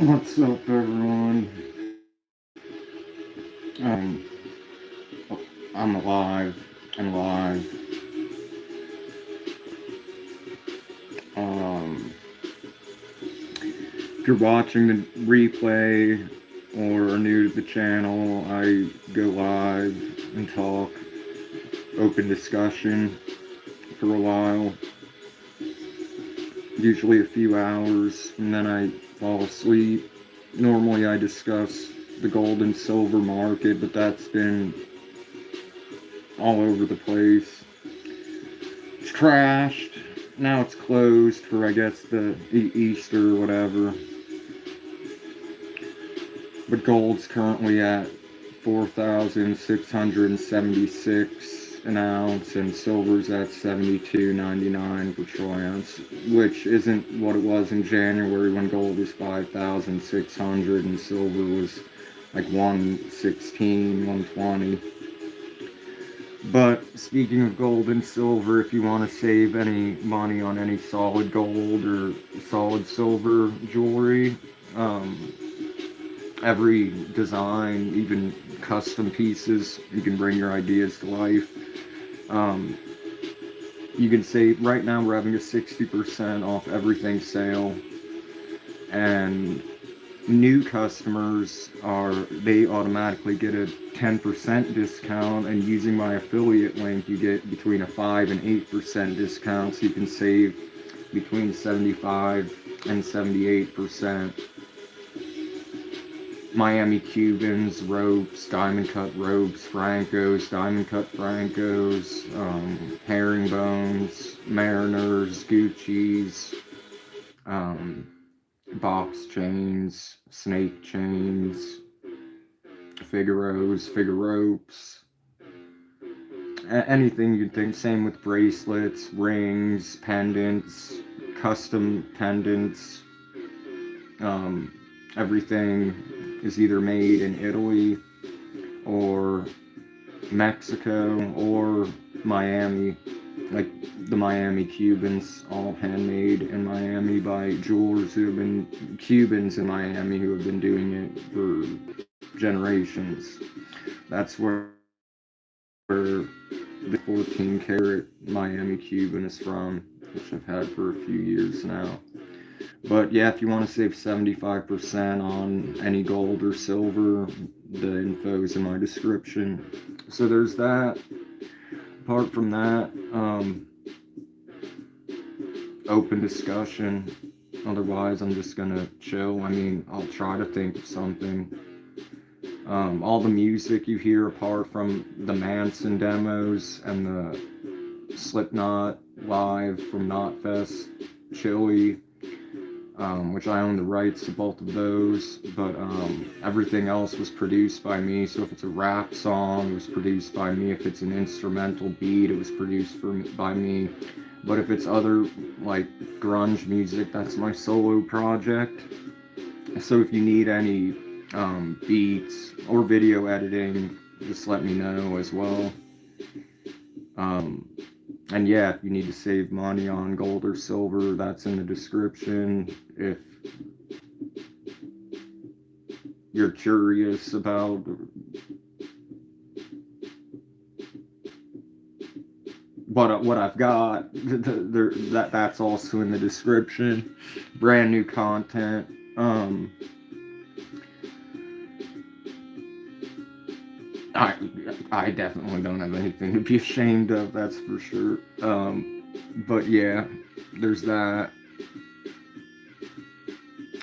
What's up, everyone? Um, I'm alive. I'm live. Um, if you're watching the replay or are new to the channel, I go live and talk, open discussion for a while, usually a few hours, and then I fall asleep. Normally, I discuss the gold and silver market, but that's been all over the place. It's crashed. Now it's closed for, I guess, the Easter or whatever. But gold's currently at 4,676 an ounce, and silver's at 72.99 per troy ounce, which isn't what it was in January when gold was 5,600 and silver was like 116, 120. But speaking of gold and silver, if you want to save any money on any solid gold or solid silver jewelry, um, every design, even custom pieces, you can bring your ideas to life. Um, you can save, right now we're having a 60% off everything sale, and new customers they automatically get a 10% discount, and using my affiliate link you get between a 5 and 8% discount, so you can save between 75 and 78%. Miami Cubans, ropes, diamond cut ropes, Francos, diamond cut Francos, herringbones, Mariners, Gucci's, um, box chains, snake chains, Figaros, Figure ropes, anything you'd think. Same with bracelets, rings, pendants, custom pendants. Um, Everything is either made in Italy or Mexico or Miami. Like the Miami Cubans, all handmade in Miami by jewelers who have been Cubans in Miami who have been doing it for generations. That's where the 14 karat Miami Cuban is from, which I've had for a few years now. But yeah, if you want to save 75% on any gold or silver, the info is in my description. So there's that. Apart from that, open discussion. Otherwise, I'm just gonna chill. I mean, I'll try to think of something. All the music you hear, apart from the Manson demos and the Slipknot live from Knotfest, Chili, which I own the rights to both of those, but everything else was produced by me. So if it's a rap song, it was produced by me. If it's an instrumental beat, it was produced by me. But if it's other, like, grunge music, that's my solo project. So if you need any beats or video editing, just let me know as well. Um, and yeah, if you need to save money on gold or silver, that's in the description. If you're curious about what I've got, that's also in the description. Brand new content. I I definitely don't have anything to be ashamed of. That's for sure. But yeah, there's that.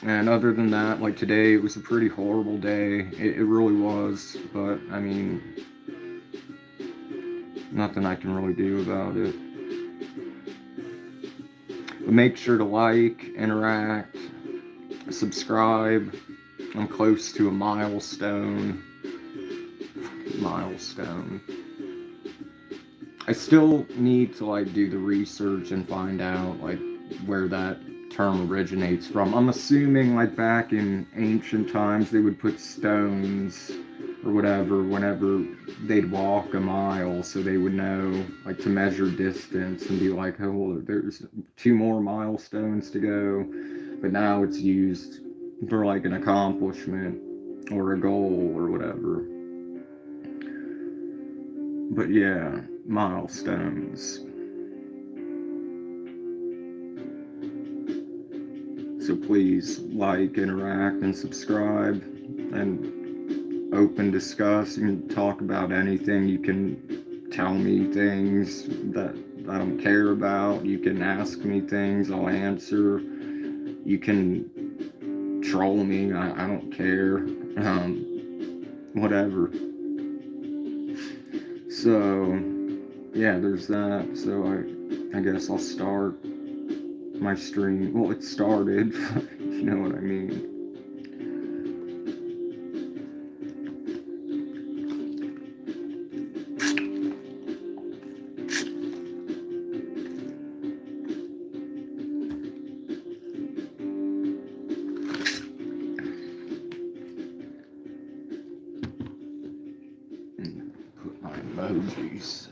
And other than that, like today, it was a pretty horrible day. It really was. But I mean, nothing I can really do about it. But make sure to like, interact, subscribe. I'm close to a milestone. Milestone. I still need to like do the research and find out like where that term originates from. I'm assuming like back in ancient times they would put stones or whatever whenever they'd walk a mile, so they would know like to measure distance and be like, oh, well, there's 2 more milestones to go. But now it's used for like an accomplishment or a goal or whatever. But yeah, milestones. So please like, interact, and subscribe, and open discuss. You can talk about anything. You can tell me things that I don't care about. You can ask me things, I'll answer. You can troll me, I don't care. Whatever. So, yeah, there's that. So I guess I'll start my stream. Well, it started, you know what I mean. Put my emojis.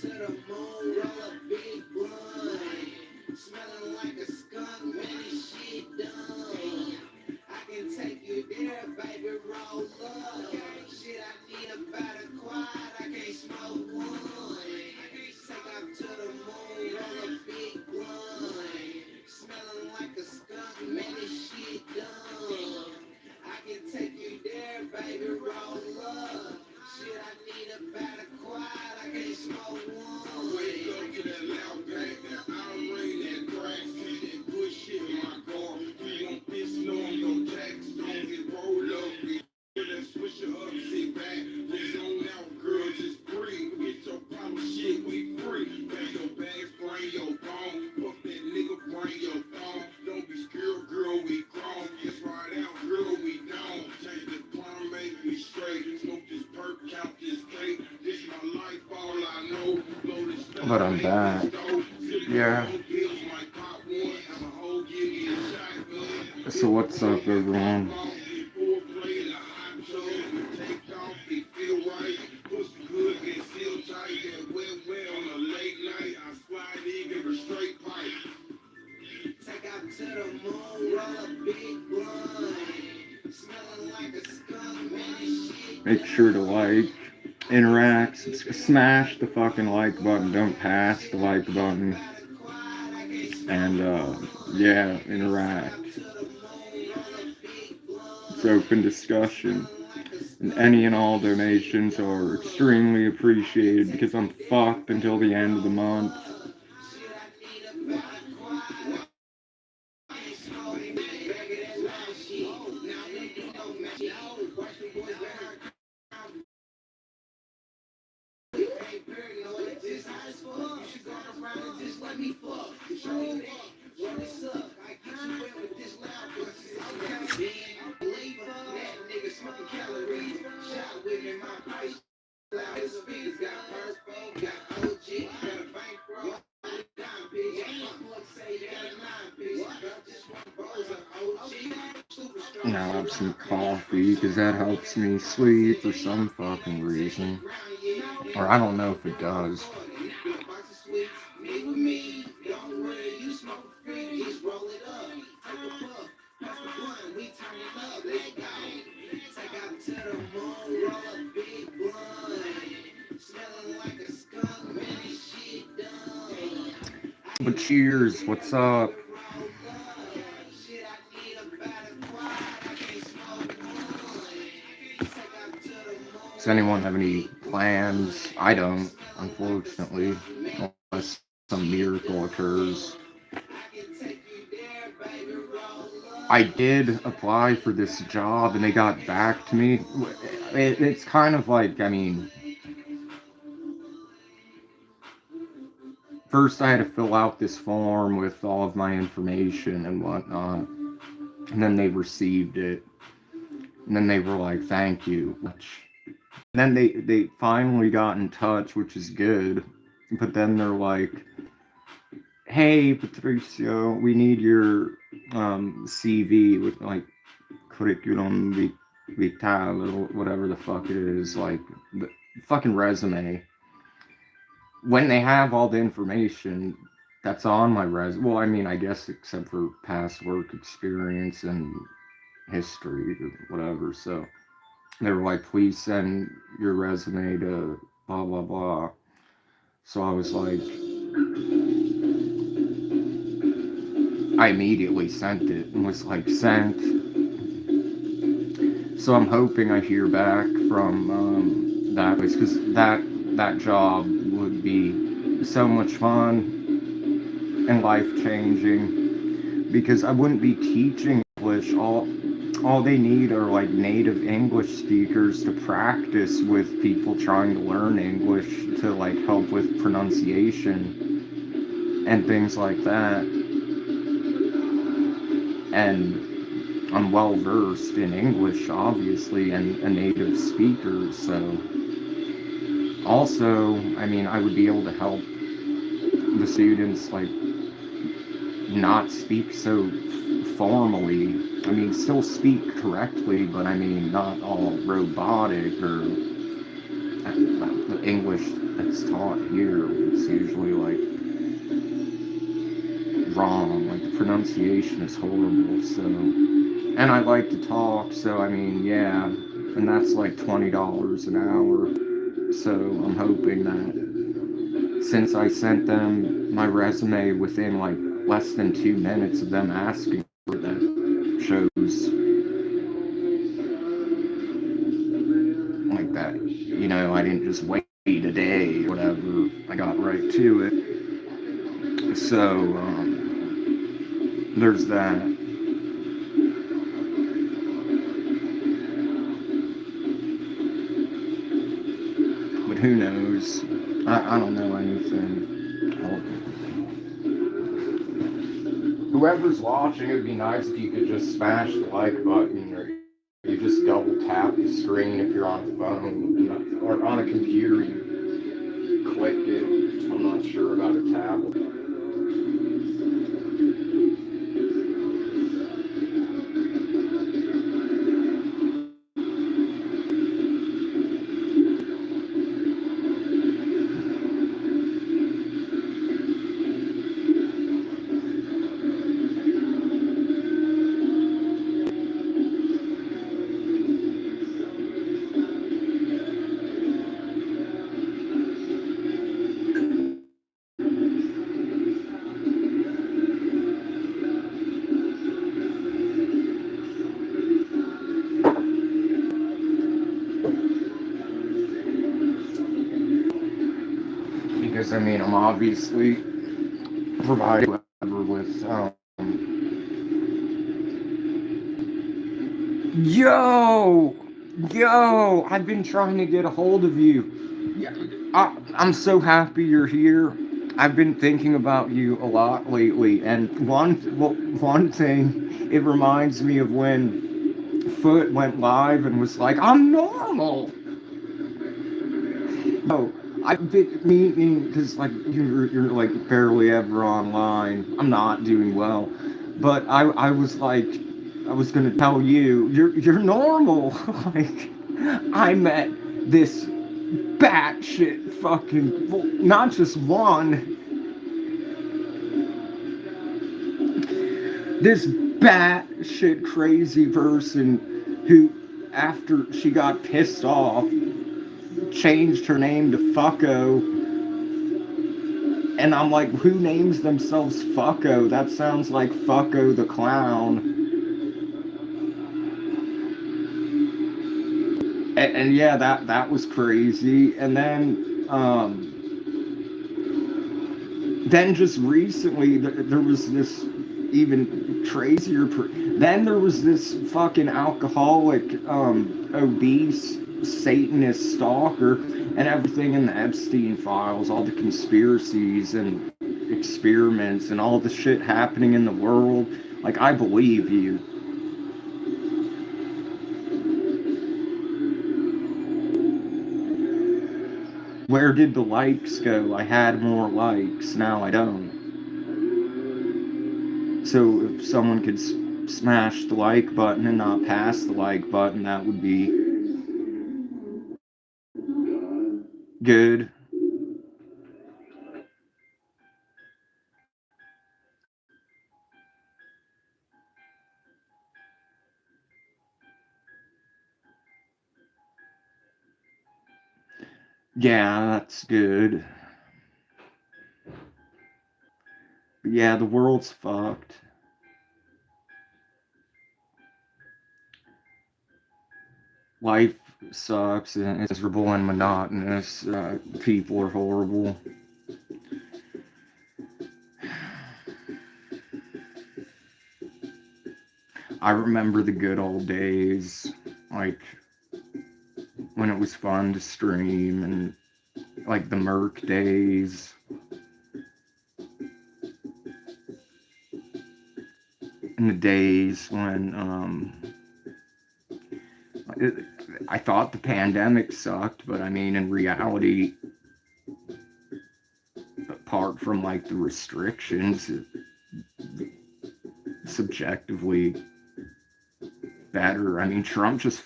To the moon, roll a big blunt. Smelling like a skunk, man, this shit done. I can take you there, baby, roll up. Shit, I need about a quad, I can't smoke one. Take off to the moon, roll a big blunt. Smelling like a skunk, man, this shit done. I can take you there, baby, roll up. Shit, I need about a quad, I can't smoke one. I wake up to that loud pack, that iron ring, that crack, that good shit in my car. We want this, no, I'm gon' tax, don't get rolled up. We that swisher up, sit back, we zone out, girl, just breathe. Get your problem shit, we free. Bang your bags, bring your phone. Fuck that nigga, bring your phone. Don't be scared, girl, we grown. Just ride out, girl, we don't. Change the plan, make me straight. Smoke this perk, count this cake. This my life, all I know. Blow this stuff, But I'm back. Yeah. So what's up, everyone? Make sure to like, interact, smash the fucking like button, don't pass the like button, and yeah, interact. It's open discussion, and any and all donations are extremely appreciated because I'm fucked until the end of the month. Now I'll have some coffee because that helps me sleep for some fucking reason. Or I don't know if it does. But cheers, what's up? Does anyone have any plans? I don't, unfortunately, unless some miracle occurs. I did apply for this job and they got back to me. It's kind of like, I mean, first I had to fill out this form with all of my information and whatnot, and then they received it, and then they were like, thank you. And then they finally got in touch, which is good, but then they're like, hey Patricio, we need your CV with like curriculum vitae or whatever the fuck it is, like the fucking resume. When they have all the information that's on my resume, well, I mean, I guess except for past work experience and history or whatever. So they were like, please send your resume to blah blah blah. So I was like, I immediately sent it and was like, sent. So I'm hoping I hear back from that place because that job would be so much fun and life changing because I wouldn't be teaching English. All they need are like native English speakers to practice with people trying to learn English to like help with pronunciation and things like that. And I'm well versed in English, obviously, and a native speaker, so also, I mean, I would be able to help the students like not speak so formally. I mean, still speak correctly, but I mean, not all robotic or the English that's taught here is usually like wrong. Like the pronunciation is horrible. So, and I like to talk, so I mean, yeah, and that's like $20 an hour. So I'm hoping that since I sent them my resume within like less than 2 minutes of them asking for that shows like that, I didn't just wait a day or whatever. I got right to it. So there's that. But who knows? I don't know anything. Whoever's watching, it would be nice if you could just smash the like button or you just double tap the screen if you're on a phone or on a computer. You click it. I'm not sure about a tablet. Because I mean, I'm obviously providing whoever with Yo, yo! I've been trying to get a hold of you. Yeah, I'm so happy you're here. I've been thinking about you a lot lately, and one thing, it reminds me of when Foot went live and was like, "I'm normal." No, I've been meaning because like you're like barely ever online. I'm not doing well, but I was like I was gonna tell you you're normal. Like I met this batshit fucking well, not just one, this batshit crazy person who after she got pissed off changed her name to Fucko. And I'm like, who names themselves Fucko? That sounds like Fucko the Clown. And yeah, that was crazy. And then just recently there was this even crazier. Then there was this fucking alcoholic, obese Satanist stalker, and everything in the Epstein files, all the conspiracies and experiments and all the shit happening in the world. Like I believe you. Where did the likes go? I had more likes, now I don't. So if someone could smash the like button and not pass the like button, that would be good. Yeah, that's good. But yeah, the world's fucked. Life sucks and it's miserable and monotonous. People are horrible. I remember the good old days, like when it was fun to stream, and like the Merc days, and the days when I thought the pandemic sucked, but I mean, in reality, apart from like the restrictions, subjectively better. I mean, Trump just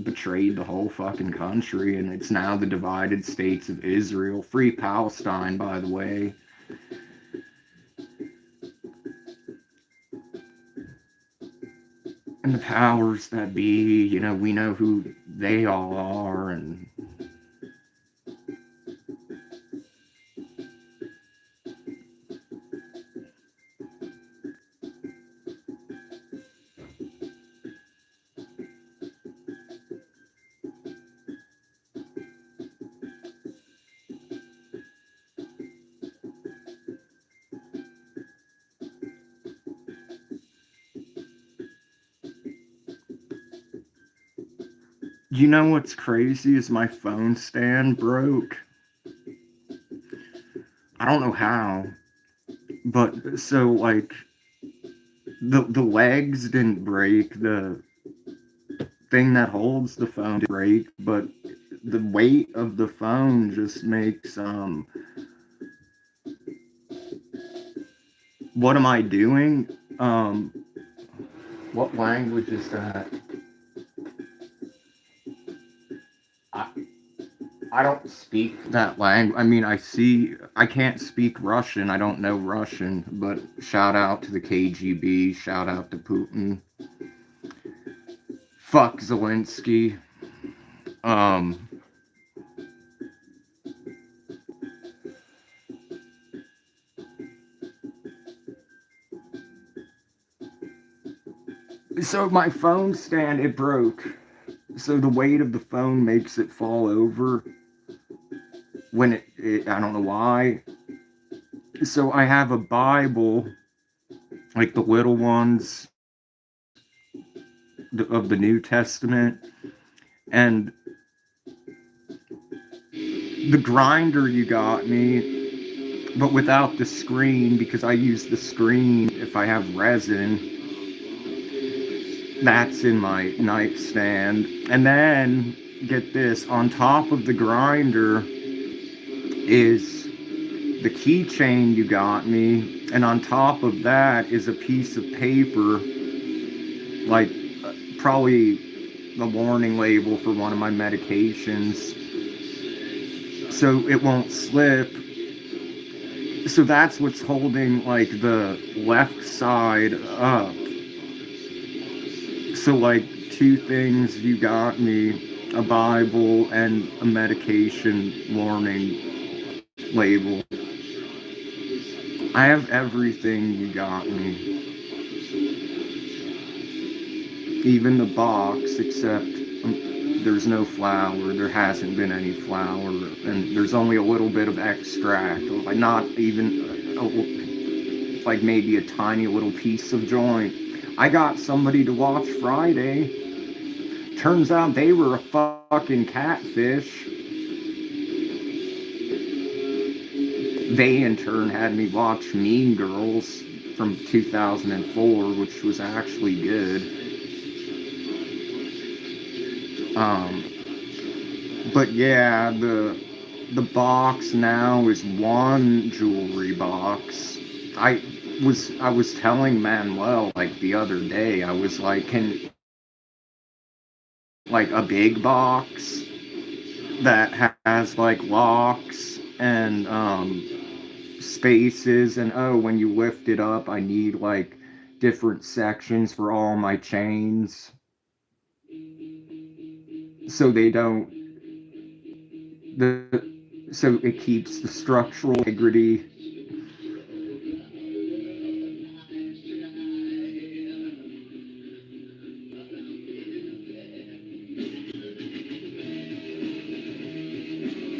betrayed the whole fucking country, and it's now the divided states of Israel. Free Palestine, by the way. And the powers that be, you know, we know who they all are, and you know what's crazy is my phone stand broke. I don't know how, but so like the legs didn't break, the thing that holds the phone didn't break, but the weight of the phone just makes what am I doing? What language is that? I, I don't speak that language. I mean, I can't speak Russian. I don't know Russian, but shout out to the KGB. Shout out to Putin. Fuck Zelensky. Um, so my phone stand, it broke. So the weight of the phone makes it fall over when I don't know why. So I have a Bible, like the little ones of the New Testament, and the grinder you got me, but without the screen, because I use the screen if I have resin. That's in my nightstand. And then, get this, on top of the grinder is the keychain you got me, and on top of that is a piece of paper, like probably the warning label for one of my medications, so it won't slip. So that's what's holding like the left side up. So like two things you got me, a Bible and a medication warning label. I have everything you got me. Even the box, except there's no flour. There hasn't been any flour, and there's only a little bit of extract. Like not even, like maybe a tiny little piece of joint. I got somebody to watch Friday. Turns out they were a fucking catfish. They in turn had me watch Mean Girls from 2004, which was actually good. But yeah, the box now is one jewelry box. was telling Manuel like the other day, I was like, can like a big box that has like locks and spaces, and oh, when you lift it up, I need like different sections for all my chains so they don't the so it keeps the structural integrity.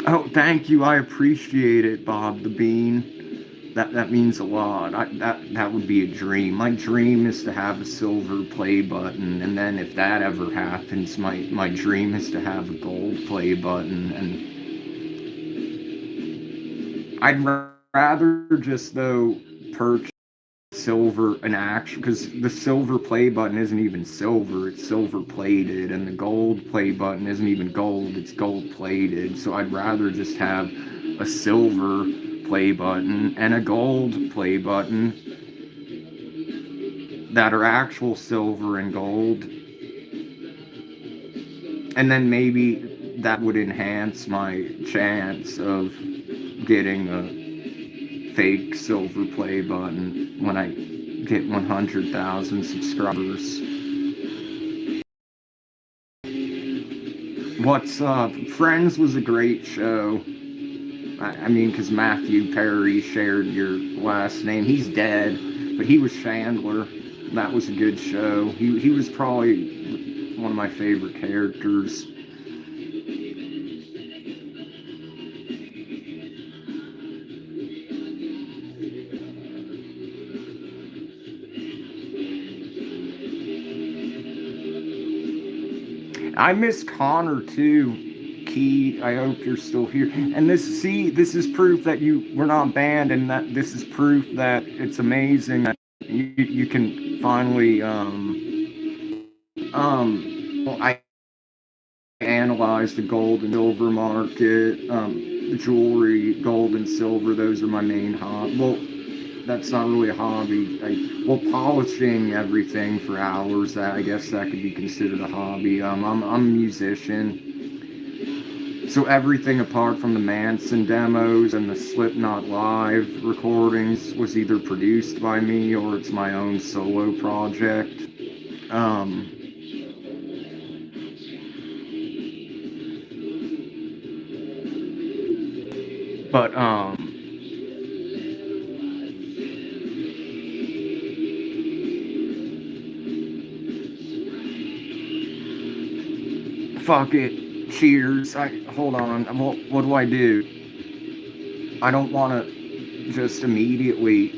Oh, thank you. I appreciate it, Bob the Bean. That means a lot. That would be a dream. My dream is to have a silver play button, and then if that ever happens, my dream is to have a gold play button. And I'd rather just though purchase silver an actual, because the silver play button isn't even silver, it's silver plated, and the gold play button isn't even gold, it's gold plated. So I'd rather just have a silver play button and a gold play button that are actual silver and gold, and then maybe that would enhance my chance of getting a fake silver play button when I get 100,000 subscribers. What's up? Friends was a great show. I mean, because Matthew Perry shared your last name. He's dead, but he was Chandler. That was a good show. He was probably one of my favorite characters. I miss Connor too. Key, I hope you're still here. And this is proof that you were not banned, and that this is proof that it's amazing that you can finally well, I analyze the gold and silver market, jewelry, gold and silver. Those are my main hobby. Well, that's not really a hobby. Well, polishing everything for hours. That I guess that could be considered a hobby. I'm a musician. So everything apart from the Manson demos and the Slipknot live recordings was either produced by me or it's my own solo project. But fuck it. Cheers. Hold on. What do I do? I don't want to just immediately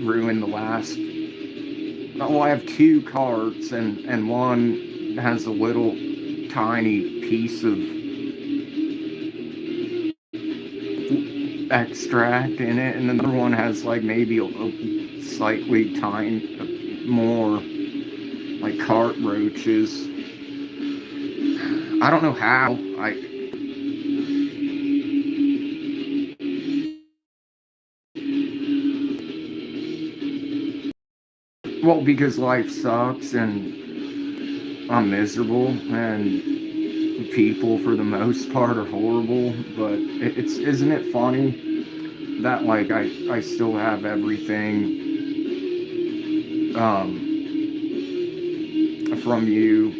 ruin the last. Oh, I have two carts, and one has a little tiny piece of extract in it, and another one has like maybe a slightly tiny more like cart roaches. I don't know how. Well, because life sucks and I'm miserable, and people for the most part are horrible. But isn't it funny that like I still have everything from you.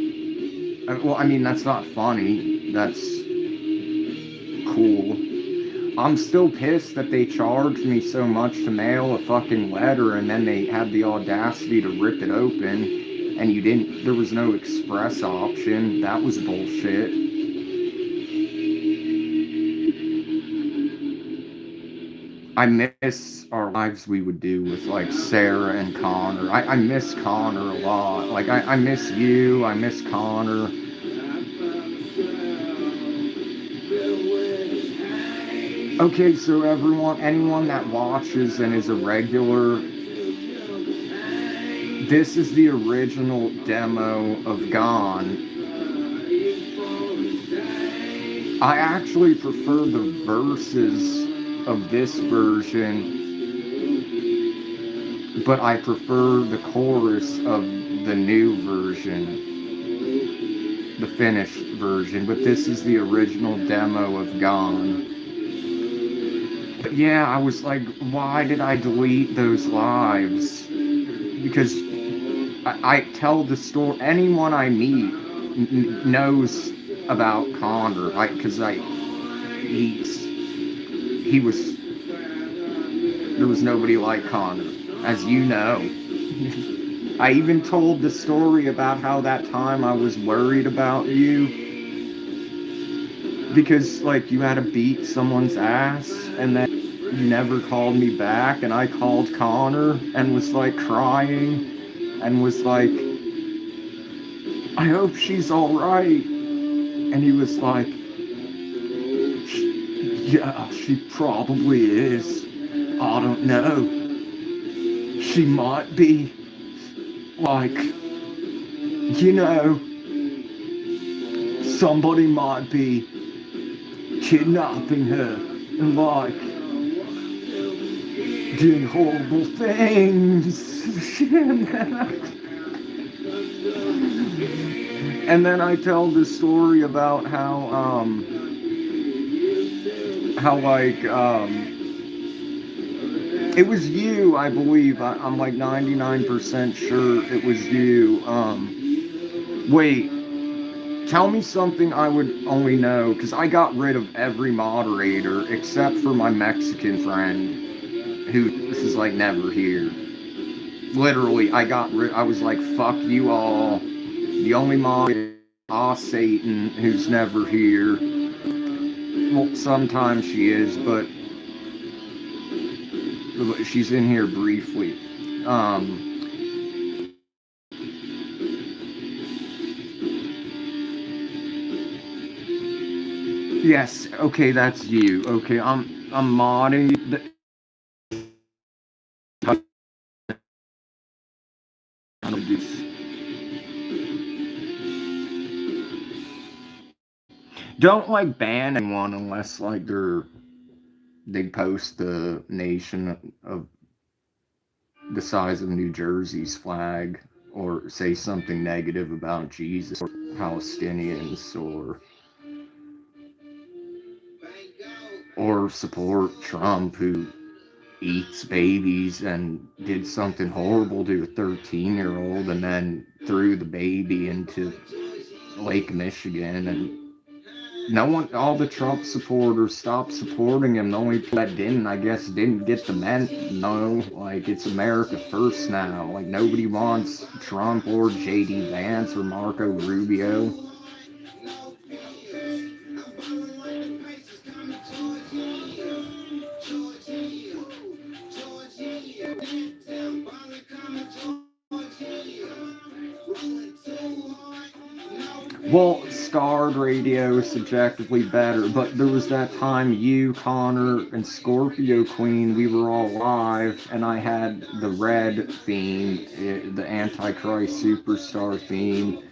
Well, I mean, that's not funny. That's cool. I'm still pissed that they charged me so much to mail a fucking letter, and then they had the audacity to rip it open, and there was no express option. That was bullshit. I miss our lives we would do with like Sarah and Connor. I miss Connor a lot. Like I miss you. I miss Connor. Okay, so anyone that watches and is a regular, this is the original demo of Gone. I actually prefer the verses of this version but I prefer the chorus of the new version, the finished version. But this is the original demo of Gone. But yeah, I was like, why did I delete those lives? Because I tell the story. Anyone I meet knows about Connor, like, because he was, there was nobody like Connor, as you know. I even told the story about how that time I was worried about you because, like, you had to beat someone's ass and then you never called me back, and I called Connor and was like crying and was like, I hope she's alright. And he was like, yeah, she probably is. I don't know. She might be, like, you know, somebody might be kidnapping her and, like, doing horrible things. And then I tell this story about how like, it was you, I believe. I'm like 99% sure it was you. Wait, tell me something I would only know, because I got rid of every moderator except for my Mexican friend, who this is like never here. Literally, I was like, fuck you all. The only moderator, Satan, who's never here. Well, sometimes she is, but she's in here briefly. Yes, okay, that's you. Okay, I'm modding you. Don't like ban anyone unless like they post the nation of the size of New Jersey's flag, or say something negative about Jesus or Palestinians, or support Trump, who eats babies and did something horrible to a 13-year-old and then threw the baby into Lake Michigan. And no one, all the Trump supporters stopped supporting him. The only people that didn't, I guess, didn't get the men. No, like, it's America first now. Like, nobody wants Trump or JD Vance or Marco Rubio. Well, Starred Radio is subjectively better, but there was that time you, Connor, and Scorpio Queen, we were all live, and I had the red theme, the Antichrist Superstar theme,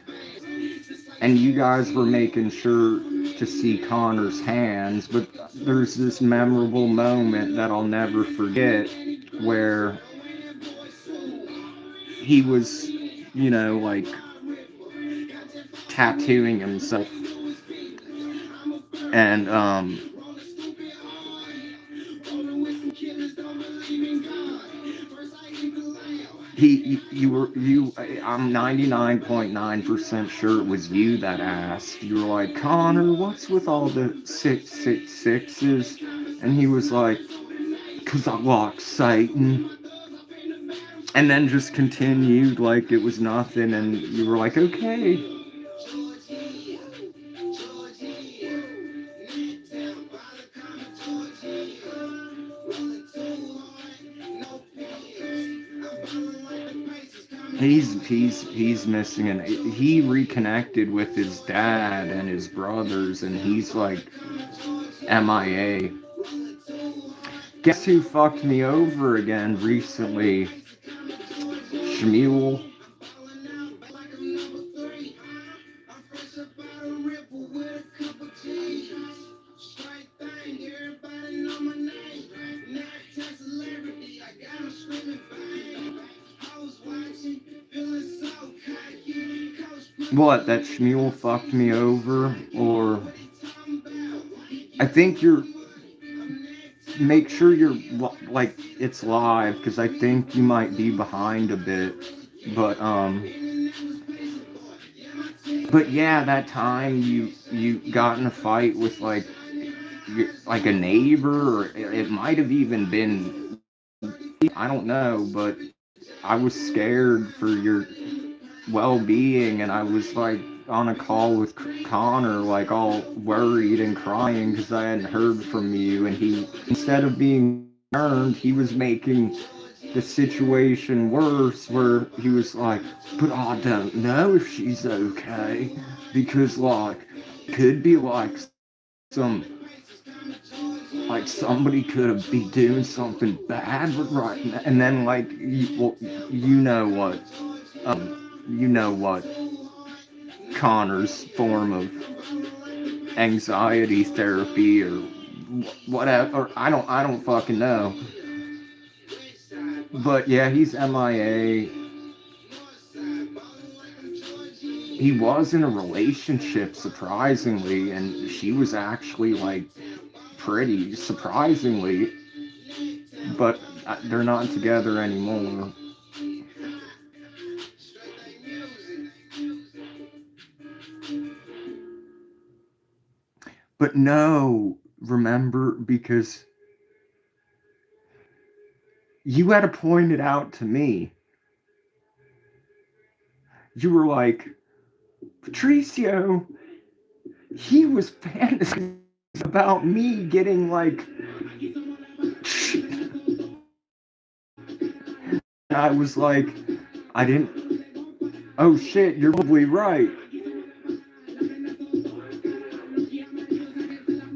and you guys were making sure to see Connor's hands, but there's this memorable moment that I'll never forget where he was, like, tattooing himself, and I'm 99.9% sure it was you that asked. You were like, Connor, what's with all the 666s? And he was like, because I like Satan. And then just continued like it was nothing, and you were like, okay. He's missing, and he reconnected with his dad and his brothers, and he's like MIA. Guess who fucked me over again recently? Shmuel. What, that Shmuel fucked me over? Or I think you're make sure you're like it's live because I think you might be behind a bit. But but yeah, that time you got in a fight with like a neighbor, or it might have even been, I don't know, but I was scared for your well-being, and I was like on a call with Connor, like all worried and crying because I hadn't heard from you, and he, instead of being concerned, he was making the situation worse, where he was like, but I don't know if she's okay, because like could be some like somebody could have be doing something bad right now. And then like well, you know what you know what Connor's form of anxiety therapy or whatever, or I don't fucking know. But yeah, he's MIA. He was in a relationship, surprisingly, and she was actually like pretty, surprisingly, but they're not together anymore. But no, remember, because you had to point it out to me. You were like, Patricio, he was fantasizing about me getting like. I was like, I didn't. Oh shit, you're probably right.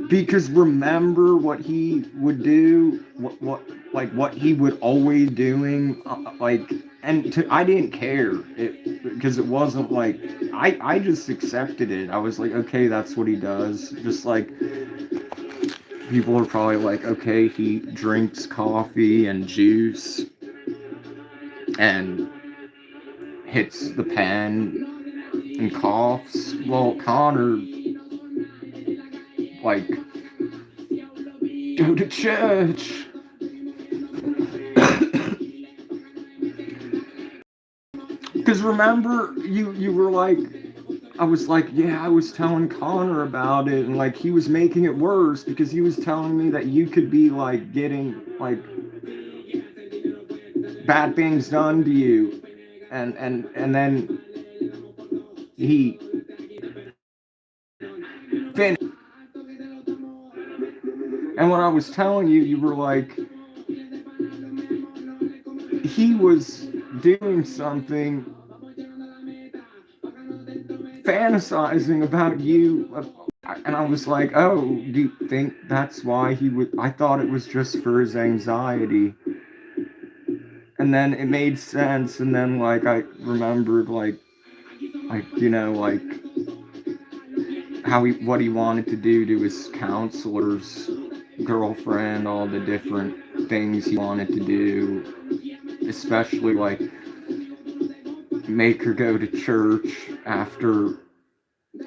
Because remember what he would do, what he would always doing, like, and I didn't care because it wasn't like I just accepted it. I was like, okay, that's what he does. Just like people are probably like, okay, he drinks coffee and juice and hits the pen and coughs. Well, Connor, like, go to church. Because remember, you were like, I was like, yeah, I was telling Connor about it, and like he was making it worse because he was telling me that you could be like getting like bad things done to you, and then he finished. And when I was telling you, you were like, he was doing something, fantasizing about you. And I was like, oh, do you think that's why he would? I thought it was just for his anxiety. And then it made sense. And then, like, I remembered, like like how what he wanted to do to his counselor's girlfriend, all the different things he wanted to do, especially like make her go to church after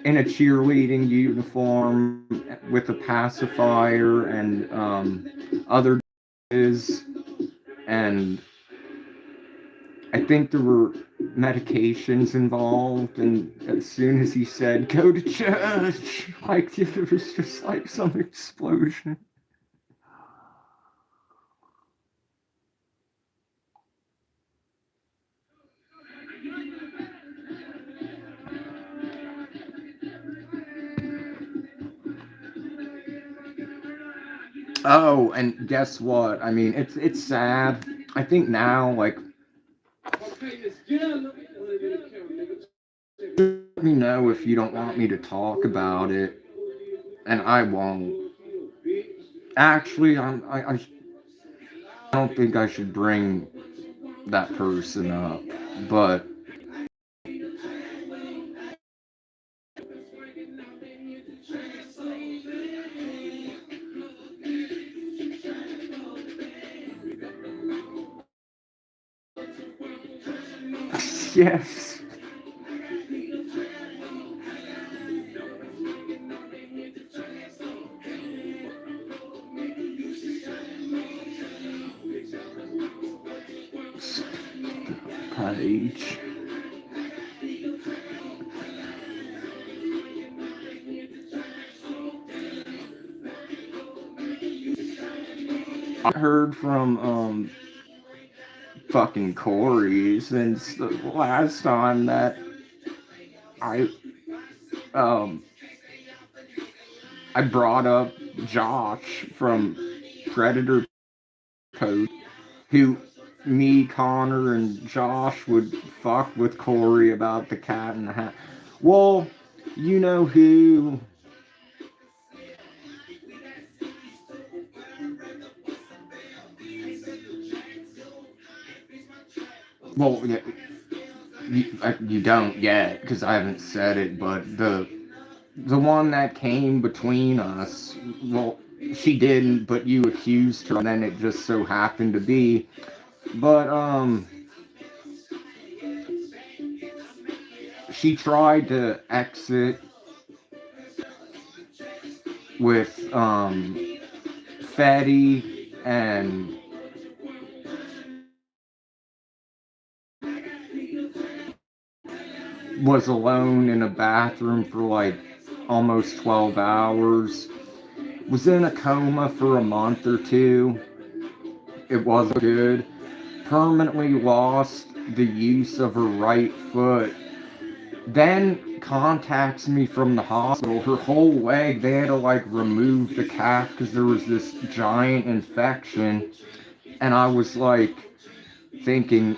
in a cheerleading uniform with a pacifier and other is, and I think there were medications involved, and as soon as he said go to church, like there was just like some explosion. Oh, and guess what? I mean, it's sad. I think now, like, let me know if you don't want me to talk about it, and I won't. Actually, I don't think I should bring that person up, but yes. page. I heard from fucking Corey since the last time that I um I brought up Josh from Predator Code, who me, Connor, and Josh would fuck with Corey about the Cat in the Hat. Well, you know who? Well, you don't yet because I haven't said it, but the one that came between us, well, she didn't, but you accused her, and then it just so happened to be. But she tried to exit with Fetty and was alone in a bathroom for like almost 12 hours. Was in a coma for a month or two. It wasn't good. Permanently lost the use of her right foot. Then contacts me from the hospital. Her whole leg, they had to like remove the calf because there was this giant infection. And I was like thinking,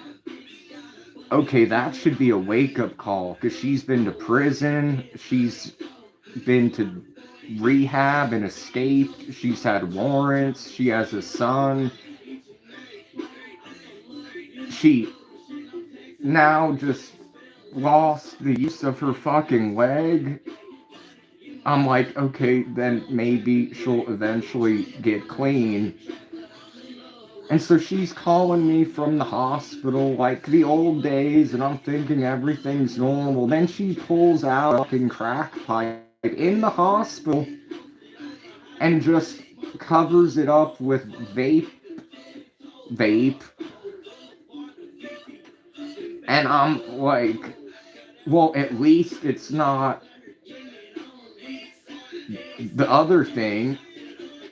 okay, that should be a wake up call because she's been to prison. She's been to rehab and escaped. She's had warrants. She has a son. She now just lost the use of her fucking leg. I'm like, okay, then maybe she'll eventually get clean. And so she's calling me from the hospital like the old days, and I'm thinking everything's normal. Then she pulls out a fucking crack pipe in the hospital and just covers it up with vape. And I'm like, well, at least it's not the other thing.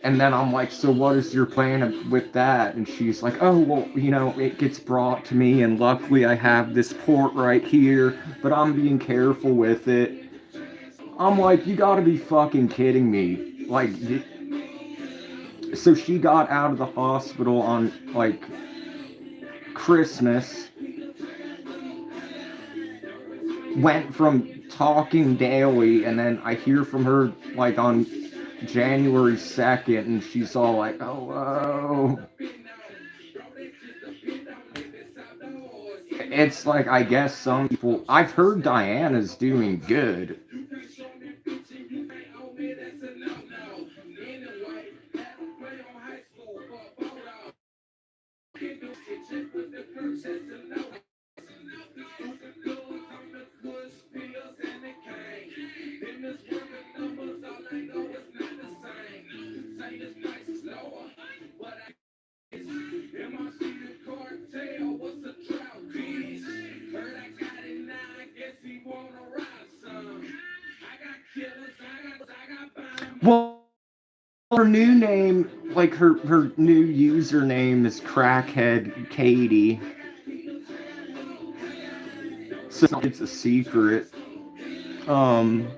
And then I'm like, so what is your plan with that? And she's like, oh, well, you know, it gets brought to me, and luckily I have this port right here, but I'm being careful with it. I'm like, you gotta be fucking kidding me. Like, so she got out of the hospital on, like, Christmas, went from talking daily, and then I hear from her, like, on January 2nd, and she's all like, oh, it's like, I guess some people, I've heard Diana's doing good. Well, her new name, like her new username is Crackhead Katie. So it's a secret. Um,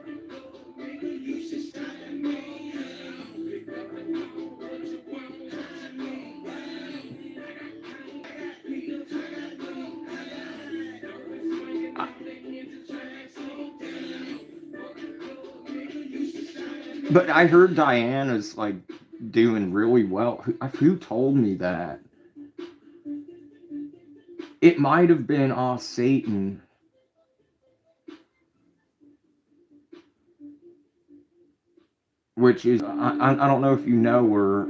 but I heard Diana's like doing really well. Who told me that? It might have been Satan, which is I don't know if you know her,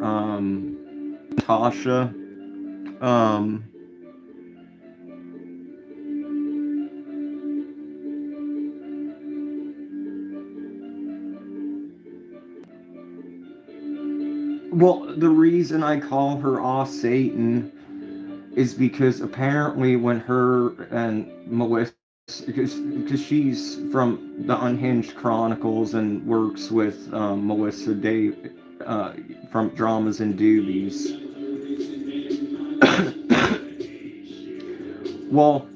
Tasha. Um, well, the reason I call her Satan is because apparently when her and Melissa, because she's from the Unhinged Chronicles and works with Melissa Day from Dramas and Doobies. Well,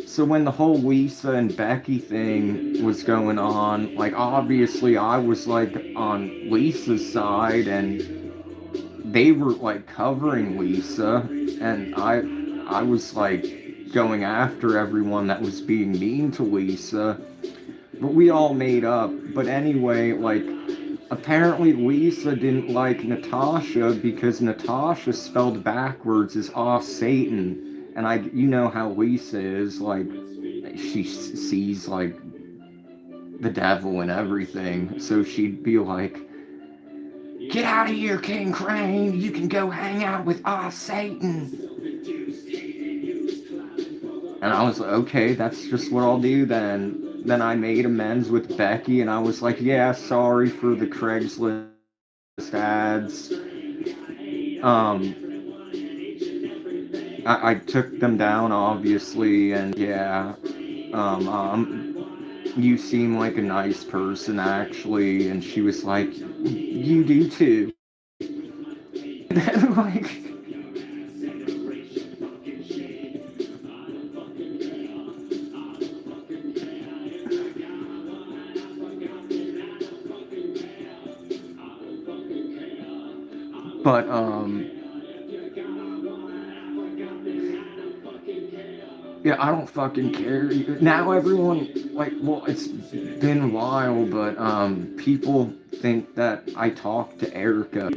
so when the whole Lisa and Becky thing was going on, like obviously I was like on Lisa's side and they were like covering Lisa and I was like going after everyone that was being mean to Lisa. But we all made up. But anyway, like apparently Lisa didn't like Natasha because Natasha spelled backwards is off Satan. And you know how Lisa is, like she sees like the devil and everything. So she'd be like, "Get out of here, King Crane. You can go hang out with Satan." And I was like, okay, that's just what I'll do then. Then I made amends with Becky and I was like, yeah, sorry for the Craigslist ads. I took them down, obviously, and yeah, you seem like a nice person, actually. And she was like, you do too. And then, like, but, yeah, I don't fucking care. Now everyone, like, well, it's been a while, but, people think that I talk to Erica.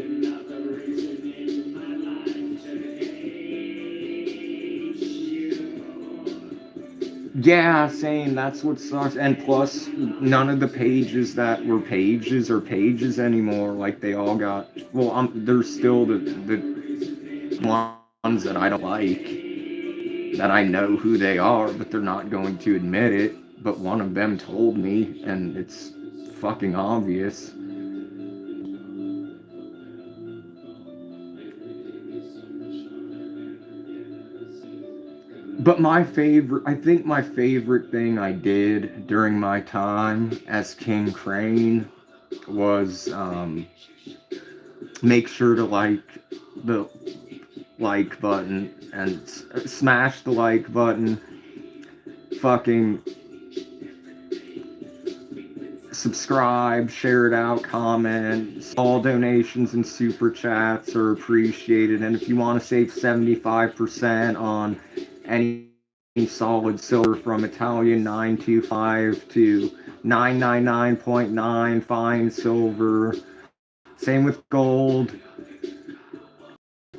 Yeah, same. That's what sucks. And plus, none of the pages that were pages are pages anymore. Like they all got. Well, there's still the ones that I don't like, that I know who they are, but they're not going to admit it. But one of them told me, and it's fucking obvious. But I think my favorite thing I did during my time as King Crane was make sure to like the like button and smash the like button, fucking subscribe, share it out, comment. All donations and super chats are appreciated. And if you want to save 75% on any solid silver from Italian 925 to 999.9 fine silver, same with gold.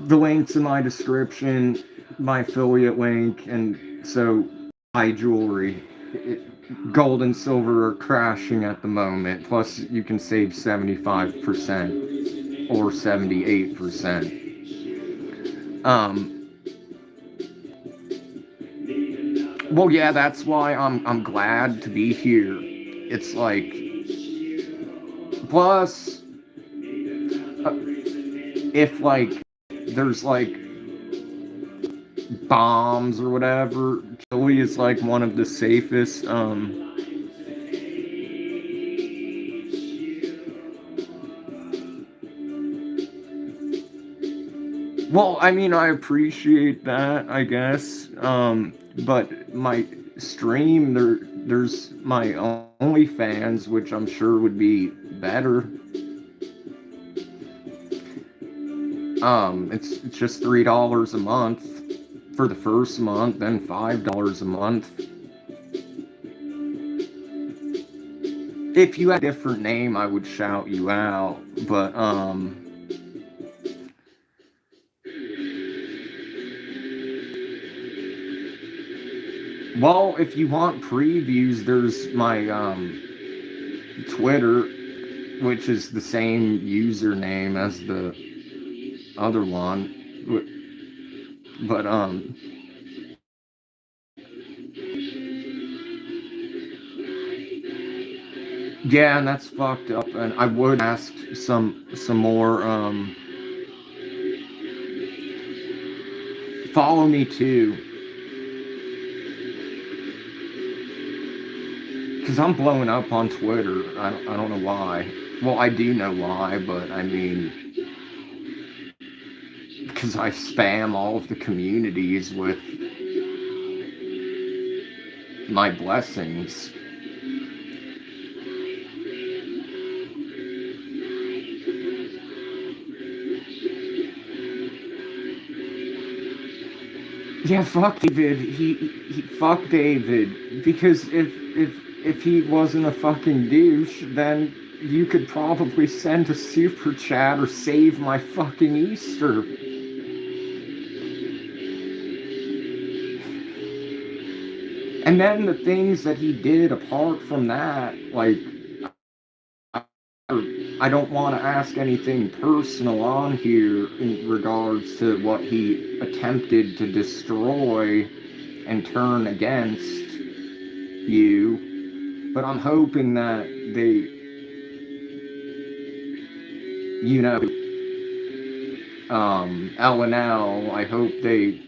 The link's in my description, my affiliate link, and so my jewelry. Gold and silver are crashing at the moment. Plus, you can save 75% or 78%. Well, yeah, that's why I'm glad to be here. It's like, plus, if like there's like bombs or whatever, Chile is like one of the safest well, I mean, I appreciate that, I guess. But my stream, there's my OnlyFans, which I'm sure would be better. It's just $3 a month for the first month, then $5 a month. If you had a different name, I would shout you out, but well, if you want previews, there's my Twitter, which is the same username as the other one. But yeah, and that's fucked up. And I would ask some more Follow me too. Because I'm blowing up on Twitter. I don't know why. Well, I do know why, but I mean, because I spam all of the communities with my blessings. Yeah, fuck David. He fuck David. Because if he wasn't a fucking douche, then you could probably send a super chat or save my fucking Easter. And then the things that he did apart from that, like, I don't want to ask anything personal on here in regards to what he attempted to destroy and turn against you, but I'm hoping that they, you know, L&L, I hope they,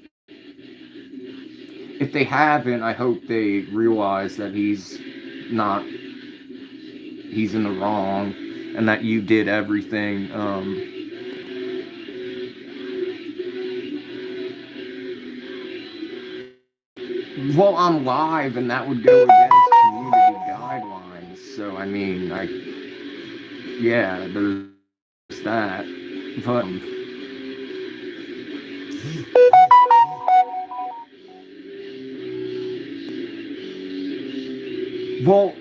if they haven't, I hope they realize that he's in the wrong, and that you did everything, well, I'm live, and that would go against community guidelines, so, I mean, yeah, there's that, but, well,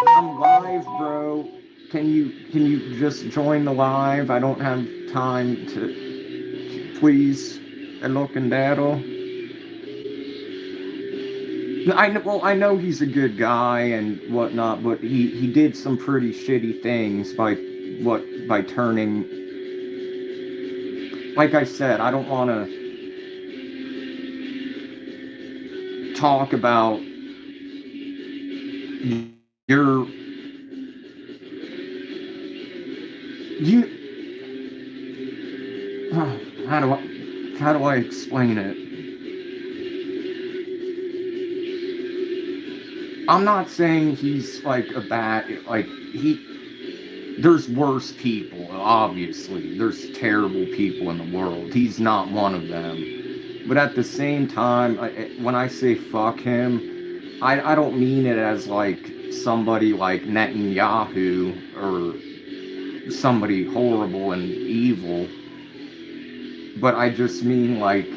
I'm live, bro. Can you just join the live? I don't have time to, please, Elokandero. I know he's a good guy and whatnot, but he did some pretty shitty things by turning, like I said, I don't want to talk about your, how do I explain it? I'm not saying he's like a bad, like, there's worse people, obviously. There's terrible people in the world. He's not one of them. But at the same time, when I say fuck him, I don't mean it as like somebody like Netanyahu or somebody horrible and evil. But I just mean like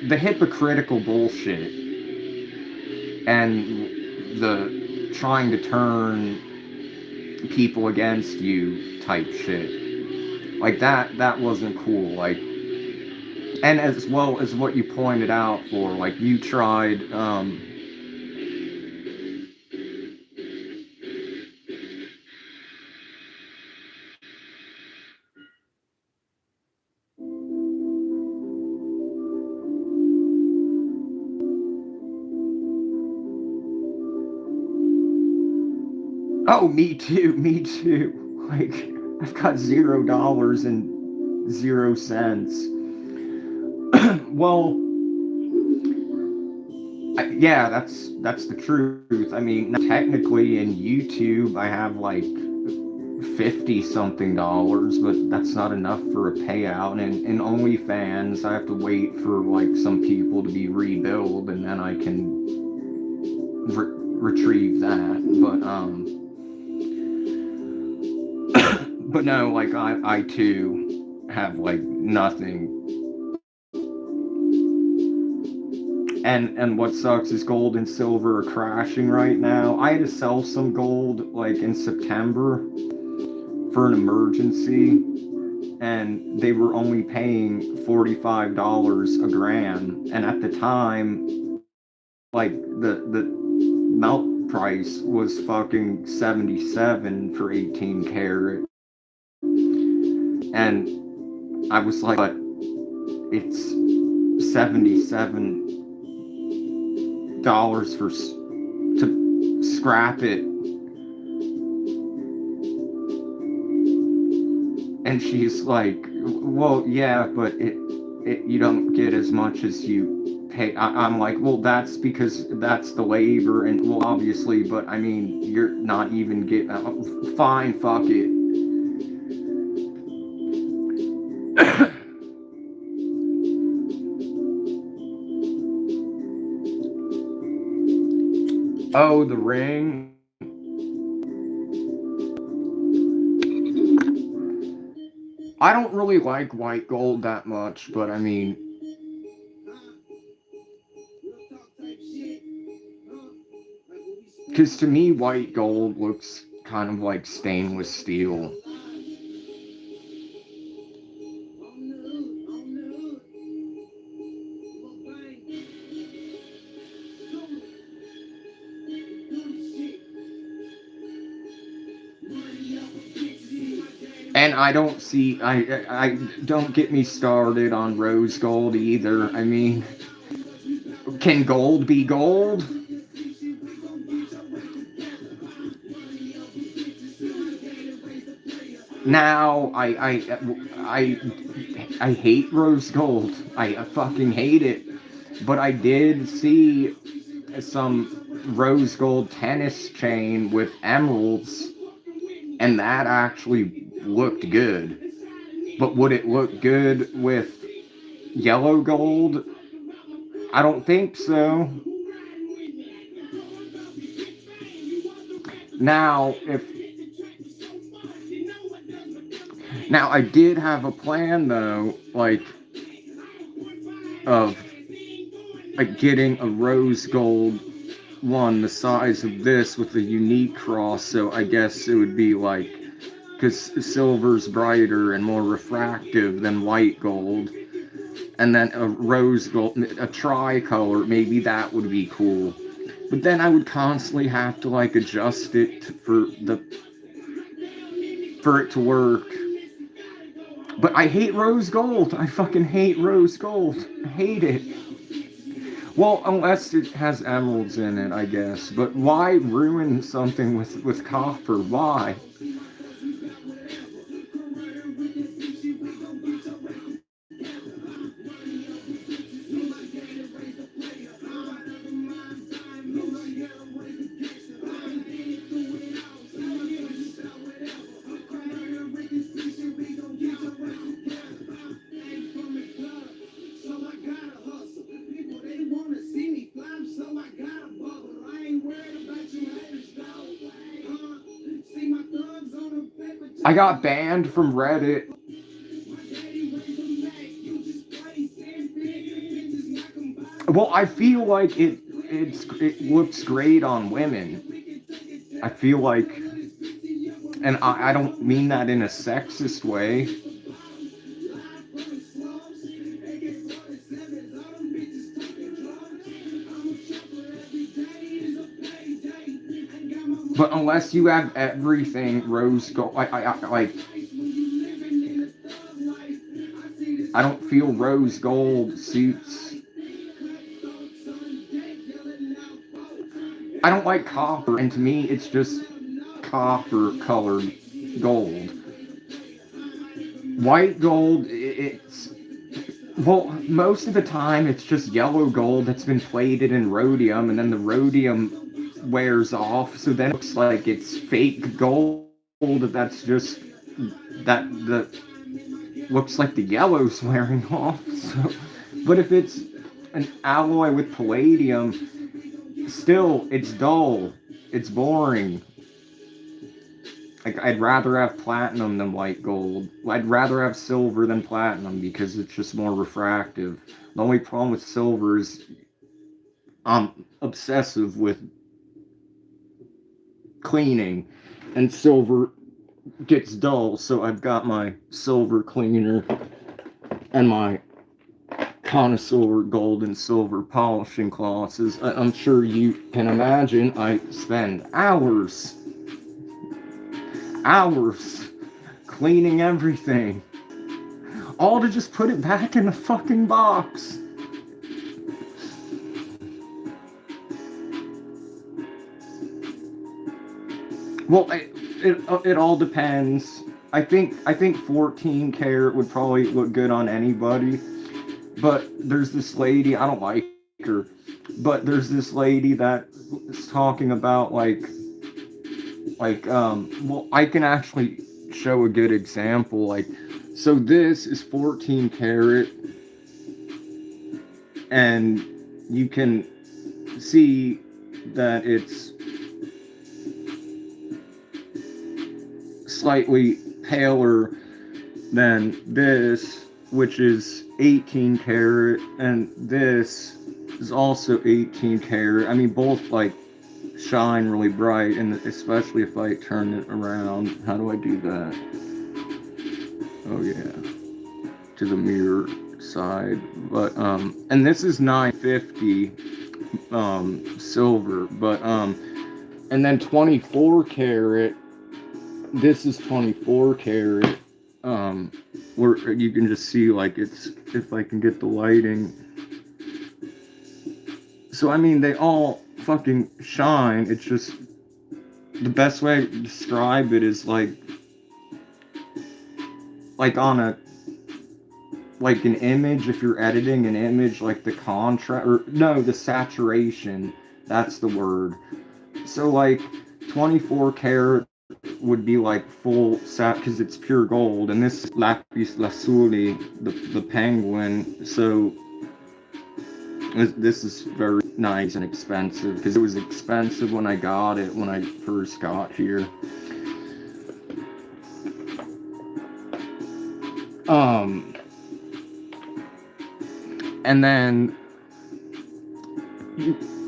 the hypocritical bullshit and the trying to turn people against you type shit. Like that wasn't cool. Like, and as well as what you pointed out for, like, you tried, oh, me too. Like, I've got $0 and 0 cents. Well, yeah, that's the truth. I mean, technically in YouTube, I have like 50 something dollars, but that's not enough for a payout. And in OnlyFans, I have to wait for like some people to be rebuild, and then I can retrieve that. But no, like I too have like nothing. And what sucks is gold and silver are crashing right now. I had to sell some gold like in September for an emergency, and they were only paying $45 a gram. And at the time, like the melt price was fucking 77 for 18 karat. And I was like, but it's $77 to scrap it. And she's like, well, yeah, but you don't get as much as you pay. I'm like, well, that's because that's the labor, and well, obviously, but I mean, you're not even getting. Fine, fuck it. Oh, the ring. I don't really like white gold that much, but I mean, because to me, white gold looks kind of like stainless steel. And I don't see, I don't get me started on rose gold either. I mean, can gold be gold? Now, I hate rose gold. I fucking hate it. But I did see some rose gold tennis chain with emeralds, and that actually looked good. But would it look good with yellow gold? I don't think so. Now, if now I did have a plan though, of getting a rose gold one the size of this with a unique cross. So I guess it would be like, because silver's brighter and more refractive than white gold, and then a rose gold, a tricolor, maybe that would be cool. But then I would constantly have to like adjust it for it to work. But I hate rose gold. I fucking hate rose gold. I hate it. Well, unless it has emeralds in it, I guess. But why ruin something with copper? Why? I got banned from Reddit. Well, I feel like it looks great on women. I feel like, and I don't mean that in a sexist way. But unless you have everything rose gold, I don't feel rose gold suits. I don't like copper, and to me, it's just copper colored gold. White gold, it's, well, most of the time it's just yellow gold that's been plated in rhodium, and then the rhodium wears off, so then it looks like it's fake gold that's just, that the looks like the yellow's wearing off. So, but if it's an alloy with palladium, still, it's dull. It's boring. Like, I'd rather have platinum than white gold. I'd rather have silver than platinum because it's just more refractive. The only problem with silver is I'm obsessive with cleaning, and silver gets dull, so I've got my silver cleaner and my connoisseur gold and silver polishing cloths. I'm sure you can imagine, I spend hours cleaning everything, all to just put it back in the fucking box. Well, it all depends. I think 14 karat would probably look good on anybody. But there's this lady, I don't like her, but there's this lady that is talking about well, I can actually show a good example. Like, so this is 14 karat, and you can see that it's slightly paler than this, which is 18 karat, and this is also 18 karat. I mean, both like shine really bright, and especially if I turn it around. How do I do that? Oh yeah, to the mirror side. But and this is 950 silver, but and then 24 karat, this is 24 karat, where you can just see, like, it's, if I can get the lighting. So I mean, they all fucking shine. It's just, the best way to describe it is like on a, like an image, if you're editing an image, like the contrast, or no, the saturation, that's the word. So like 24 karat would be like full sat, because it's pure gold, and this lapis lazuli, the penguin. So this is very nice and expensive, because it was expensive when I got it, when I first got here. And then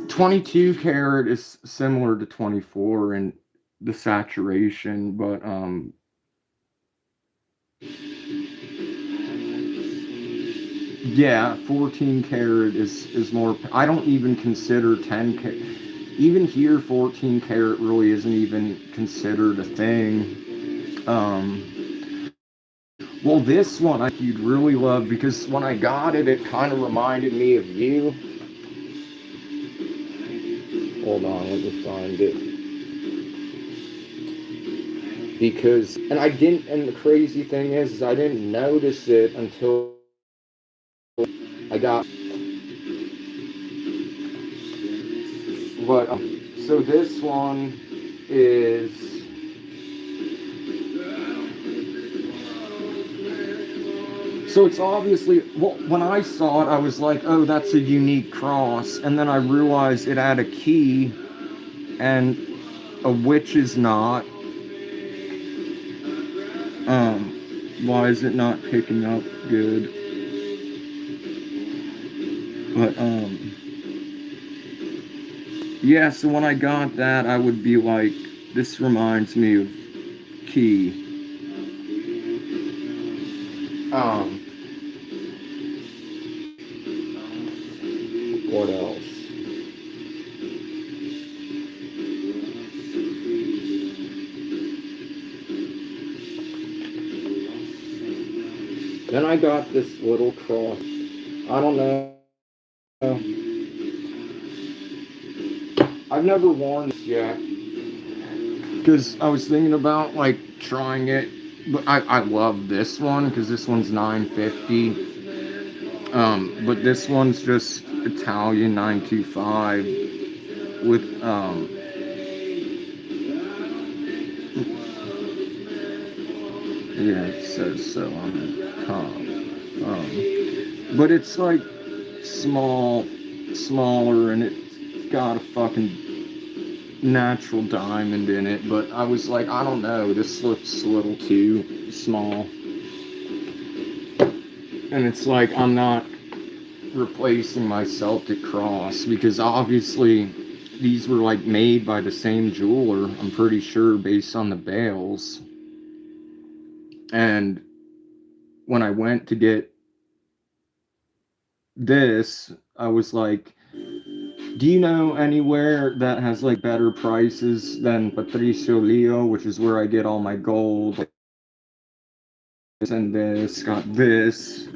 22 karat is similar to 24 in the saturation, but yeah, 14 karat is more. I don't even consider 10 karat. Even here, 14 karat really isn't even considered a thing. Well, this one you'd really love, because when I got it, it kind of reminded me of you. Hold on, let me find it. Because, and I didn't, and the crazy thing is I didn't notice it until I got. But so this one is. So it's obviously, well, when I saw it, I was like, oh, that's a unique cross. And then I realized it had a key and a witch's knot. Why is it not picking up good? But, yeah, so when I got that, I would be like, this reminds me of key. What else? Then I got this little cross. I don't know. I've never worn this yet, because I was thinking about like trying it, but I love this one, because this one's 950. But this one's just Italian 925 with yeah, it says so on the top. But it's like smaller, and it's got a fucking natural diamond in it. But I was like, I don't know, this looks a little too small. And it's like, I'm not replacing my Celtic cross, because obviously these were like made by the same jeweler, I'm pretty sure, based on the bales. And when I went to get this, I was like, do you know anywhere that has like better prices than Patricio Leo, which is where I get all my gold? And this, got this.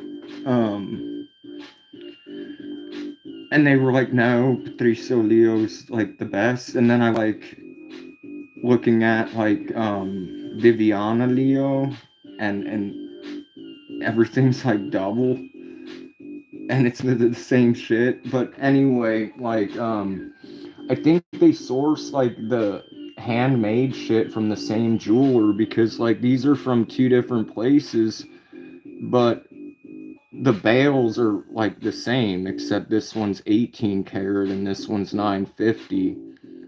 And they were like, no, Patricio Leo's like the best. And then I like looking at like Viviana Leo, and everything's like double. and it's the same shit. But anyway, like I think they source like the handmade shit from the same jeweler because like these are from two different places, but the bales are like the same except this one's 18 karat and this one's 950.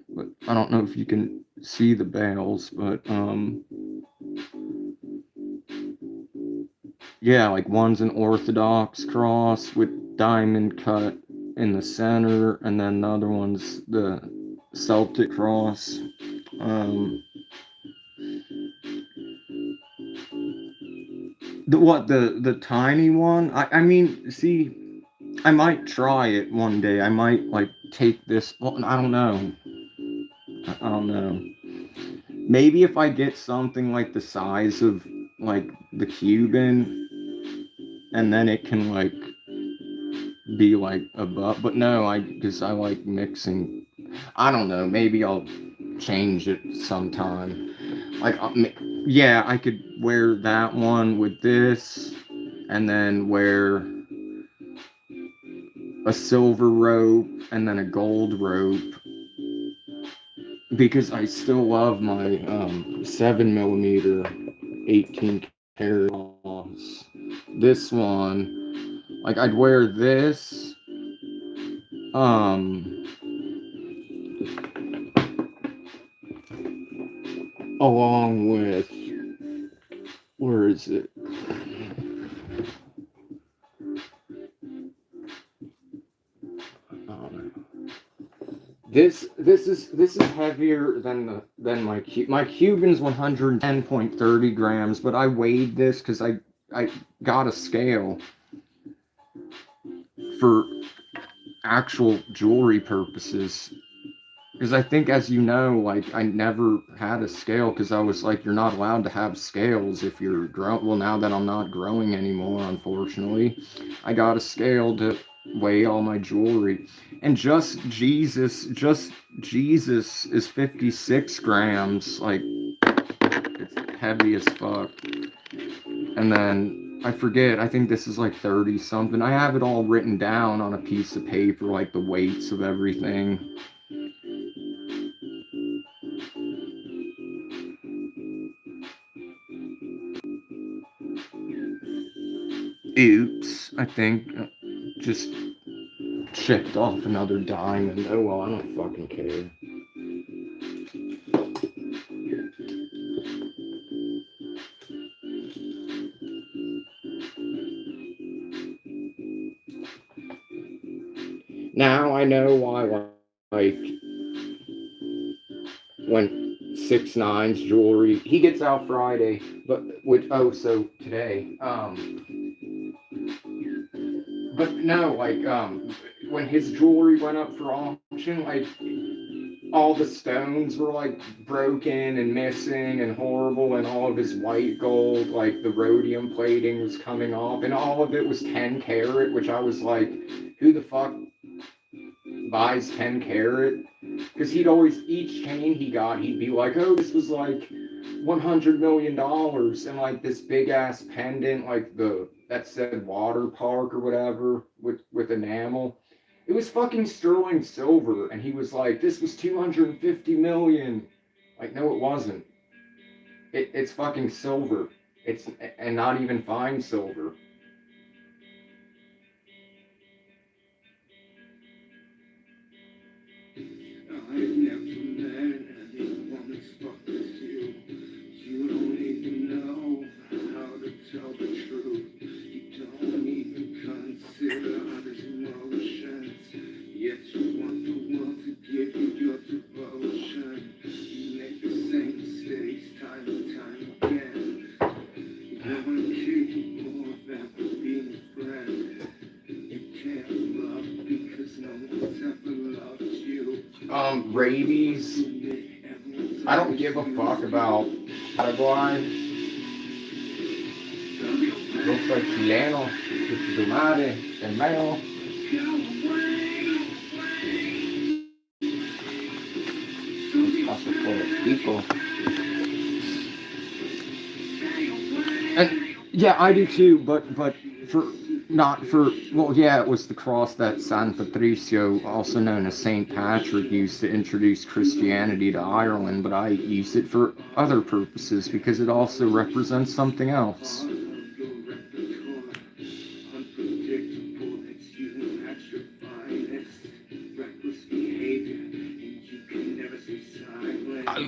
But I don't know if you can see the bales, but yeah, like one's an Orthodox cross with diamond cut in the center, and then the other one's the Celtic cross. Um, the tiny one? I mean, see, I might try it one day. I might like take this. Well, I don't know. I don't know. Maybe if I get something like the size of like the Cuban, and then it can like be like above. But no, I because I like mixing. I don't know. Maybe I'll change it sometime. Like, yeah, I could wear that one with this, and then wear a silver rope and then a gold rope because I still love my 7 millimeter 18 karat loss. This one, like I'd wear this um along with, where is it? This is heavier than my Cuban's 110.30 grams, but I weighed this because I got a scale for actual jewelry purposes. Because I think, as you know, like I never had a scale because I was like, you're not allowed to have scales if you're grow. Well, now that I'm not growing anymore, unfortunately, I got a scale to weigh all my jewelry, and just Jesus is 56 grams. Like it's heavy as fuck. And then I forget. I think this is like 30 something. I have it all written down on a piece of paper, like the weights of everything. Oops, I think just chipped off another diamond. Oh well, I don't fucking care. Now I know why, like, when 6ix9ine's jewelry, he gets out Friday, but which, oh, so today, but no, like, when his jewelry went up for auction, like, all the stones were like broken and missing and horrible, and all of his white gold, like the rhodium plating was coming off, and all of it was 10 karat, which I was like, who the fuck buys 10 karat? Because he'd always, each chain he got, he'd be like, oh, this was like $100 million, and like this big ass pendant, like that said water park or whatever with enamel. It was fucking sterling silver, and he was like, this was 250 million. Like, no, it wasn't. It's fucking silver. It's, and not even fine silver. Rabies. I don't give a fuck about Paraguay. Yo soy chileno, tu madre, el meo. Paso por el pico. And yeah, I do too. But for Not for, well, yeah, it was the cross that San Patricio, also known as St. Patrick, used to introduce Christianity to Ireland, but I use it for other purposes because it also represents something else.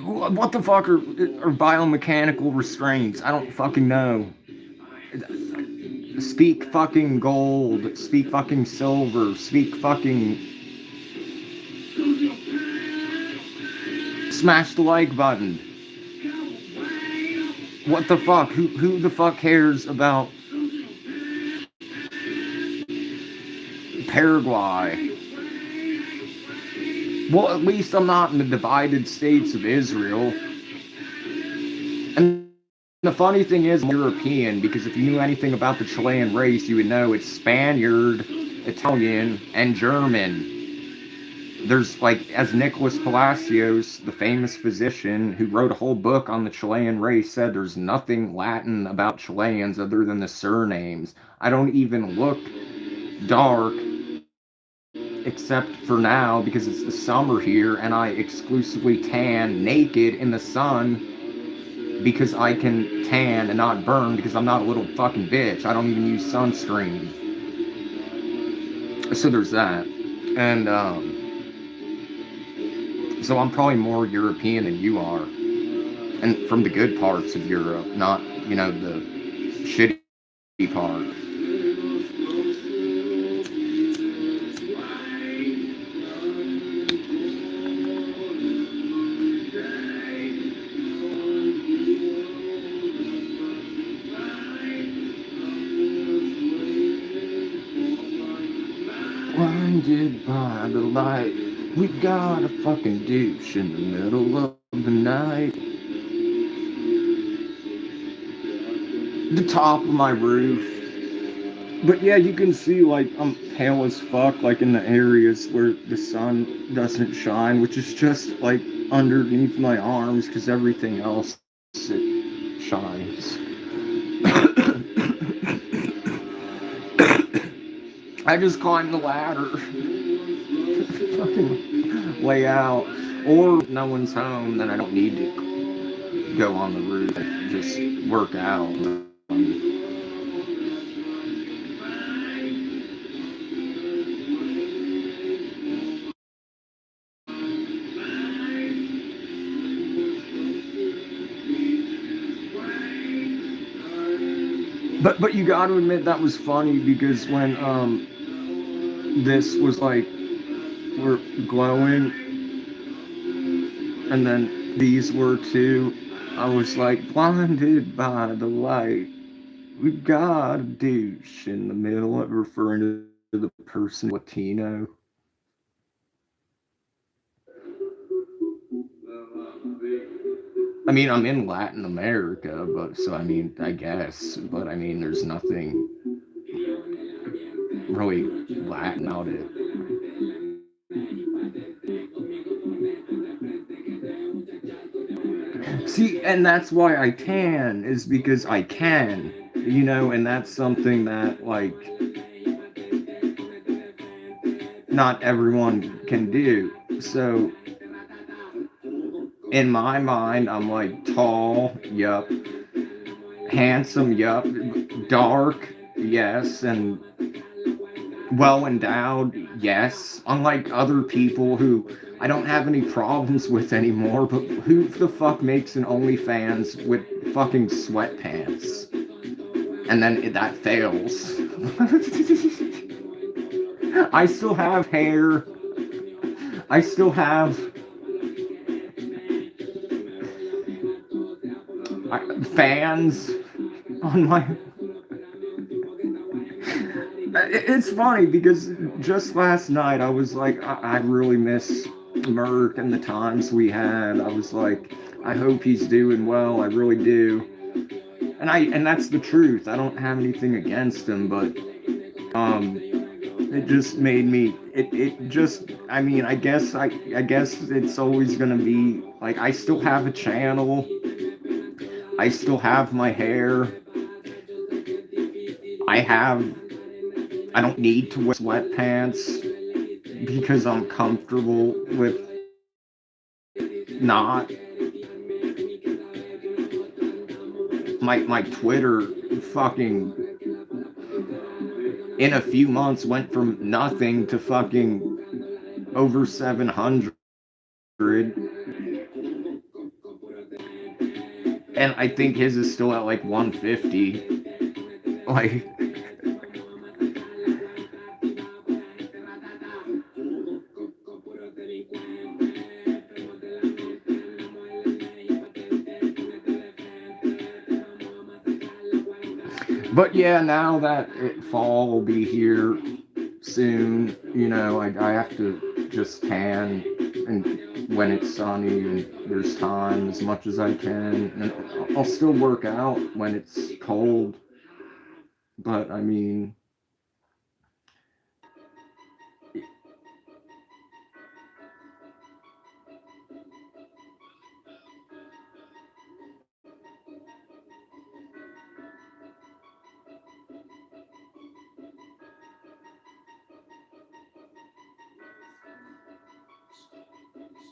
What the fuck are biomechanical restraints? I don't fucking know. Speak fucking gold. Speak fucking silver. Speak fucking. Smash the like button. What the fuck? Who the fuck cares about Paraguay? Well, at least I'm not in the divided states of Israel. And the funny thing is, I'm European, because if you knew anything about the Chilean race, you would know it's Spaniard, Italian, and German. There's, like, as Nicholas Palacios, the famous physician who wrote a whole book on the Chilean race, said there's nothing Latin about Chileans other than the surnames. I don't even look dark, except for now because it's the summer here and I exclusively tan naked in the sun because I can tan and not burn because I'm not a little fucking bitch. I don't even use sunscreen. So there's that. And so I'm probably more European than you are. And from the good parts of Europe, not, you know, the shitty part. Blinded by the light, we got a fucking douche in the middle of the night. The top of my roof. But yeah, you can see, like, I'm pale as fuck, like, in the areas where the sun doesn't shine, which is just, like, underneath my arms, because everything else, it shines. I just climb the ladder. Fucking lay out. Or no one's home, then I don't need to go on the roof. Just work out. But you got to admit that was funny because when this was like we're glowing and then these were too, I was like blinded by the light. We got a douche in the middle of referring to the person Latino. I mean, I'm in Latin America, but so I mean, I guess, but I mean, there's nothing really Latin about it. See, and that's why I tan, is because I can, you know, and that's something that, like, not everyone can do. So, in my mind, I'm like tall, yup, handsome, yup, dark, yes, and well endowed, yes. Unlike other people who I don't have any problems with anymore, but who the fuck makes an OnlyFans with fucking sweatpants? And then that fails. I still have hair. I still have fans on my. It's funny because just last night I was like, I really miss Merc and the times we had. I was like, I hope he's doing well. I really do. And that's the truth. I don't have anything against him, but it just made me. It just. I mean, I guess it's always gonna be like I still have a channel. I still have my hair. I have I don't need to wear sweatpants because I'm comfortable with not. My Twitter fucking in a few months went from nothing to fucking over 700, and I think his is still at like 150. Like, but yeah, now that fall will be here soon, I have to just tan and when it's sunny and there's time as much as I can. And I'll still work out when it's cold, but I mean,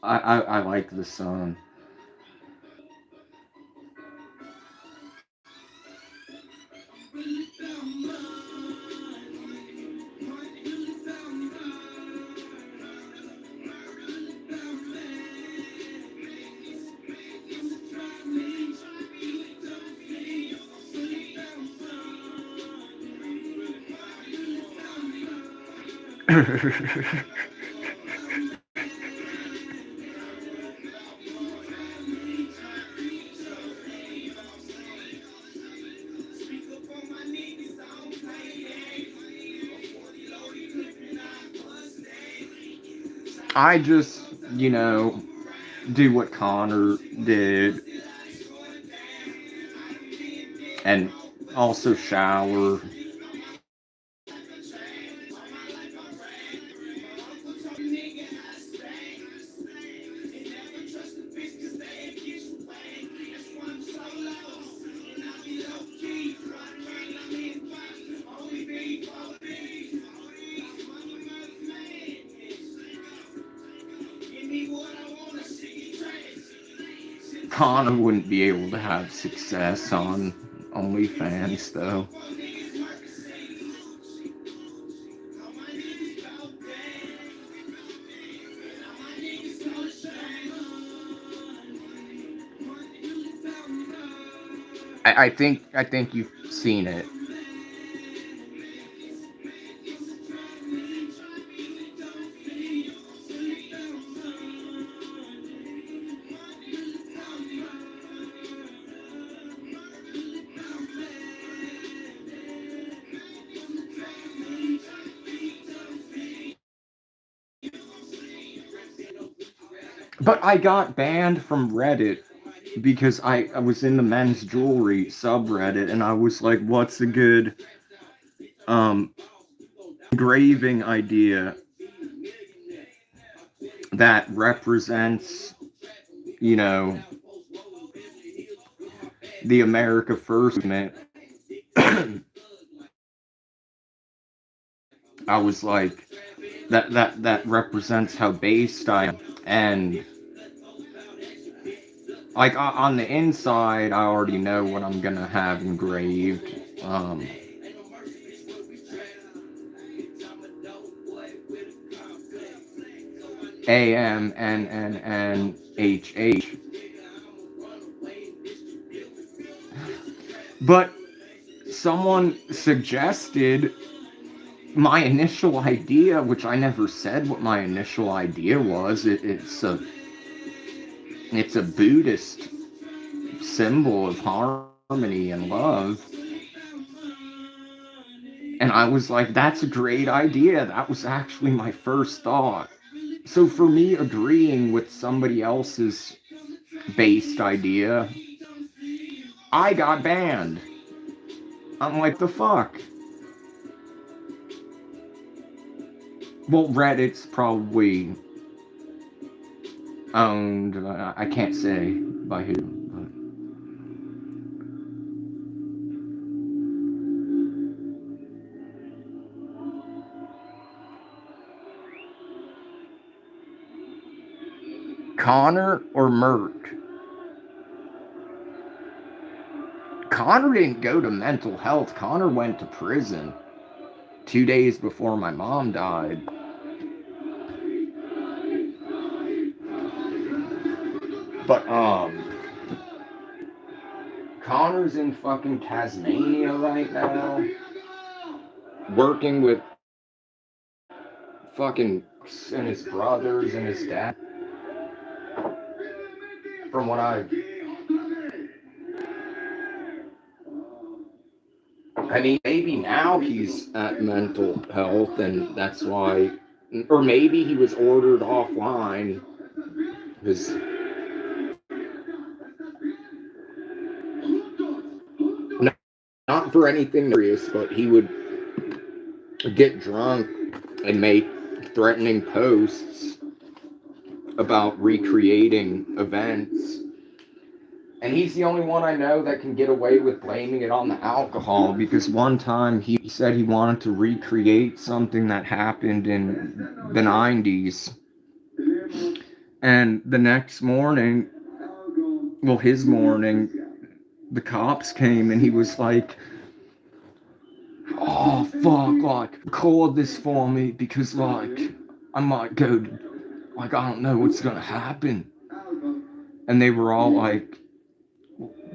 I like the sun. I just, do what Connor did and also shower. Connor wouldn't be able to have success on OnlyFans, though. I think you've seen it. But I got banned from Reddit because I was in the men's jewelry subreddit and I was like, what's a good um engraving idea that represents, you know, the America First movement? I was like, that represents how based I am. And like on the inside, I already know what I'm gonna have engraved. AMNNNHH. But someone suggested my initial idea, which I never said what my initial idea was. It's a Buddhist symbol of harmony and love. And I was like, that's a great idea. That was actually my first thought. So for me, agreeing with somebody else's based idea, I got banned. I'm like, the fuck? Well, Reddit's probably owned, I can't say by who. But Connor or Mert? Connor didn't go to mental health. Connor went to prison 2 days before my mom died. But, Connor's in fucking Tasmania right now, working with fucking and his brothers and his dad. From what I mean, maybe now he's at mental health and that's why, or maybe he was ordered offline because not for anything serious, but he would get drunk and make threatening posts about recreating events. And he's the only one I know that can get away with blaming it on the alcohol, because one time he said he wanted to recreate something that happened in the 90s. And the next morning, well, his morning, the cops came and he was like, oh, fuck, like, record this for me because, like, I might go, like, I don't know what's gonna happen. And they were all like,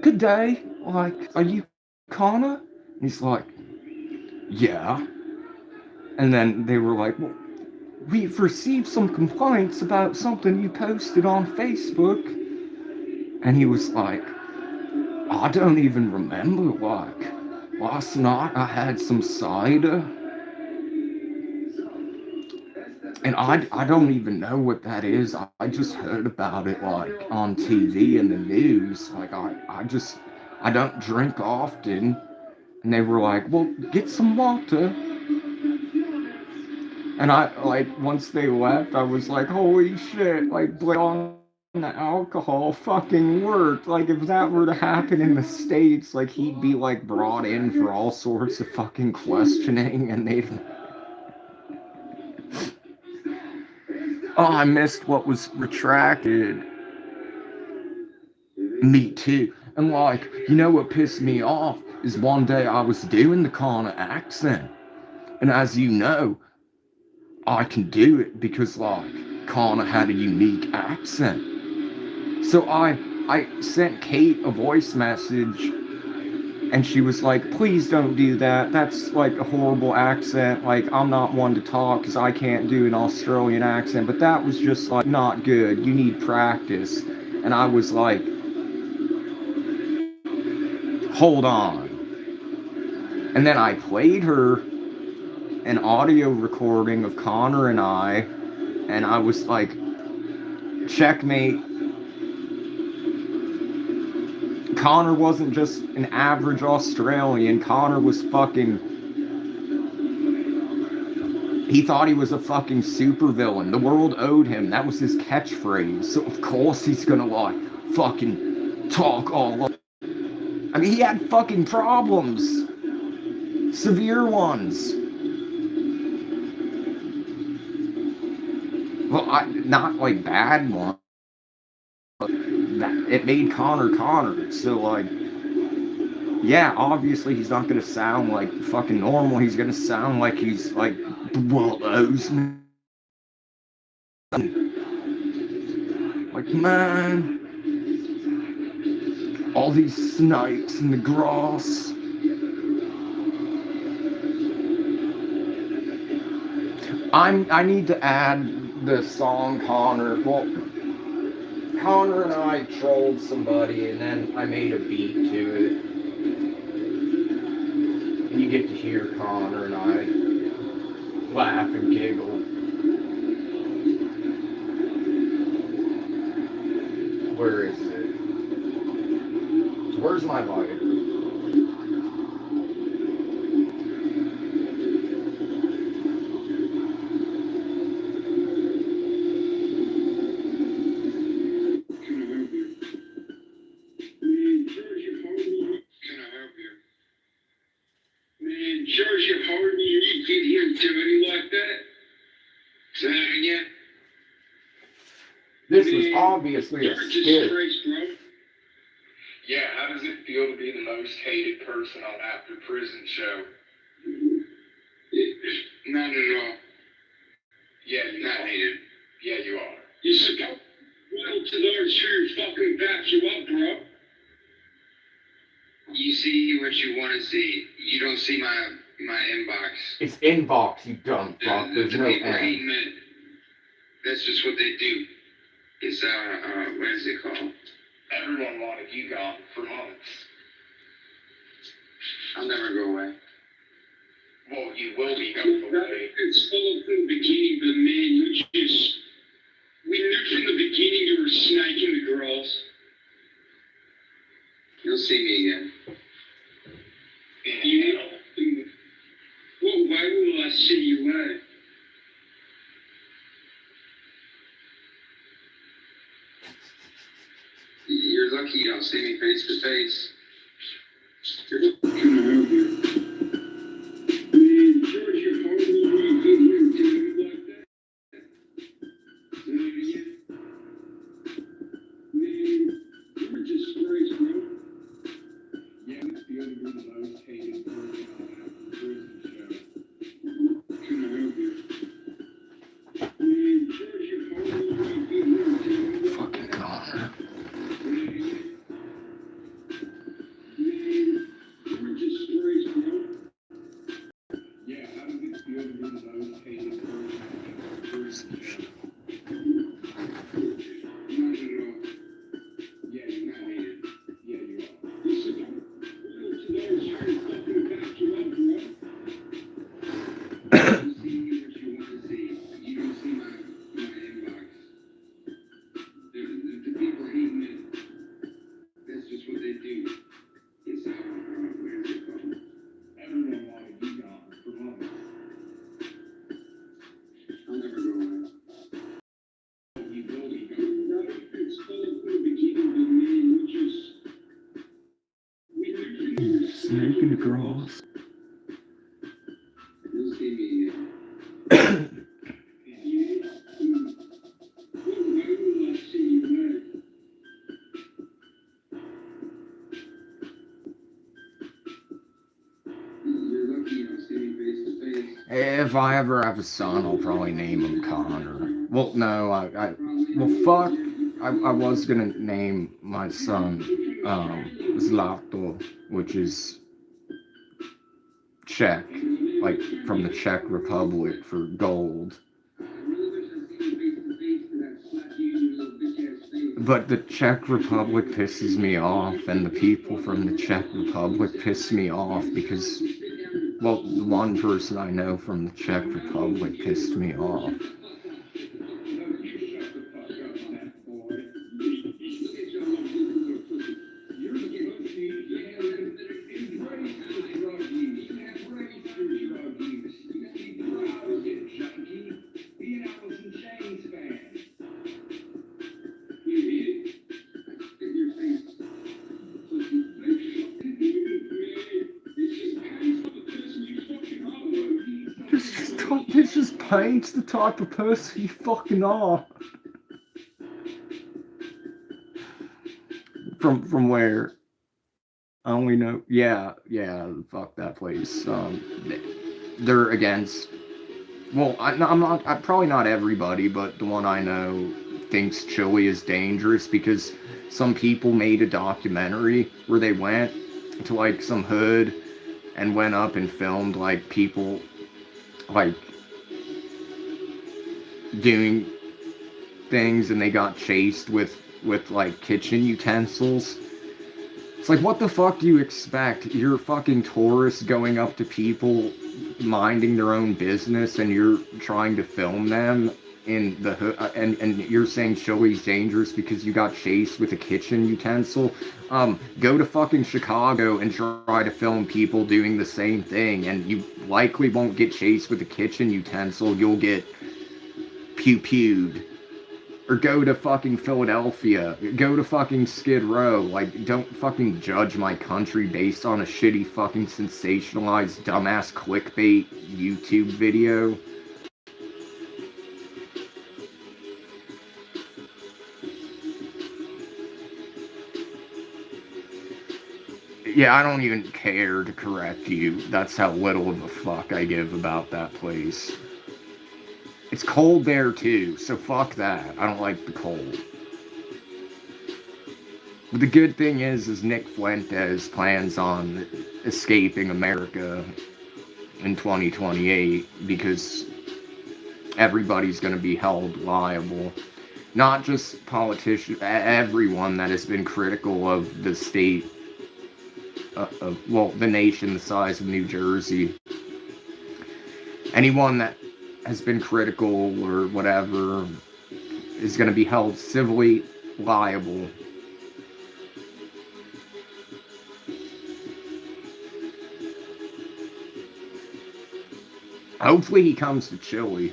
good day, like, are you Connor? And he's like, yeah. And then they were like, well, we've received some complaints about something you posted on Facebook. And he was like, I don't even remember, like, last night I had some cider. And I don't even know what that is. I just heard about it, like, on TV and the news. Like, I don't drink often. And they were like, well, get some water. And I, like, once they left, I was like, holy shit, like, blame on the alcohol fucking worked. Like, if that were to happen in the States, like, he'd be, like, brought in for all sorts of fucking questioning, and they'd... Oh, I missed what was retracted. Me too. And, like, you know what pissed me off is one day I was doing the Connor accent. And as you know, I can do it because, like, Connor had a unique accent. So I sent Kate a voice message and she was like, please don't do that. That's like a horrible accent. Like, I'm not one to talk because I can't do an Australian accent, but that was just like not good. You need practice. And I was like, hold on. And then I played her an audio recording of Connor and I was like, checkmate. Connor wasn't just an average Australian. Connor was fucking... He thought he was a fucking supervillain. The world owed him. That was his catchphrase. So of course he's gonna, like, fucking talk all up. I mean, he had fucking problems. Severe ones. Well, not like bad ones. It made Connor Connor. So, like, yeah, obviously he's not gonna sound like fucking normal. He's gonna sound like he's like, the world owes me. Like, man, all these snipes in the grass. I need to add the song Connor. Well, Connor and I trolled somebody and then I made a beat to it. And you get to hear Connor and I laugh and giggle. Where is it? Where's my lighter? Joseph Harden, you get him dirty like that? Say that again? This was obviously a You're a skit. disgrace, bro. Yeah, how does it feel to be the most hated person on After Prison show? Not at all. Yeah, you Not are. hated. Yeah, you are. You're supposed well to those who fucking back you up, bro. You see what you want to see. You don't see my inbox. It's inbox, you dumb fuck. There's The no people end. hating it. That's just what they do. It's what is it called? Everyone wanted you gone for months. I'll never go away. Well, you will be going away. It's full from the beginning, but man, we knew from the beginning you were snaking the girls. You'll see me again. In hell. Well, why will I see you at? You're lucky you don't see me face to face. Can I help you? Man, George, you're hardly really good here, dude, like that. Say it again. Man, you're a disgrace, bro. Yeah, it's feel to be the most hated person on After Prison show. Can I help you? Man, George, you're hardly really good here, dude, like Fucking that. Connor. Say it again. Man, you're a disgrace, bro. Yeah, how does it feel to be the most hated person on After Prison show? Not at all. Yeah, you're not hated. Yeah, you are. You're supposed well to those who fucking back you up, bro. You see what you want to see. You don't see my inbox. The people hating it. That's just what they do. It's what is it called? Everyone wanted you gone for months. I'll never go away. You will be going No, away. it's full from the beginning, but man, we knew from you were Snaking the girls. You'll see me again. Yeah. Well, why will I see you at? You're lucky you don't see me face to face. If I ever have a son, I'll probably name him Connor. Well, no, well, fuck. I was gonna name my son, Zlato, which is Czech, like from the Czech Republic for gold. But the Czech Republic pisses me off, and the people from the Czech Republic piss me off because, well, the one person I know from the Czech Republic pissed me off. This just paints the type of person you fucking are. From where? I only know. Yeah, fuck that place. They're against. Well, I'm not. Probably not everybody, but the one I know thinks Chile is dangerous because some people made a documentary where they went to like some hood and went up and filmed like people like doing things, and they got chased with like kitchen utensils. It's like, what the fuck do you expect? You're fucking tourists going up to people minding their own business, and you're trying to film them in the hood, and you're saying Chile's dangerous because you got chased with a kitchen utensil. Go to fucking Chicago and try to film people doing the same thing, and you likely won't get chased with a kitchen utensil. You'll get pew-pewed. Or go to fucking Philadelphia. Go to fucking Skid Row. Like, don't fucking judge my country based on a shitty fucking sensationalized dumbass clickbait YouTube video. Yeah, I don't even care to correct you. That's how little of a fuck I give about that place. It's cold there too, so fuck that. I don't like the cold. But the good thing is Nick Fuentes plans on escaping America in 2028 because everybody's going to be held liable. Not just politicians, everyone that has been critical of the state, well, the nation the size of New Jersey. Anyone that has been critical or whatever is going to be held civilly liable. Hopefully he comes to Chile.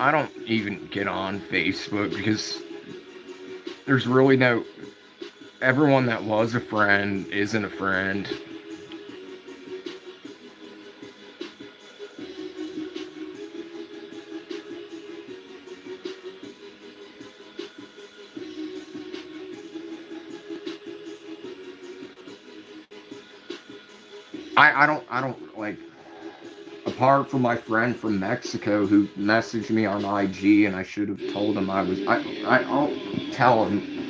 I don't even get on Facebook because there's really no, everyone that was a friend isn't a friend. I don't like, apart from my friend from Mexico who messaged me on IG and I should have told him I'll tell him.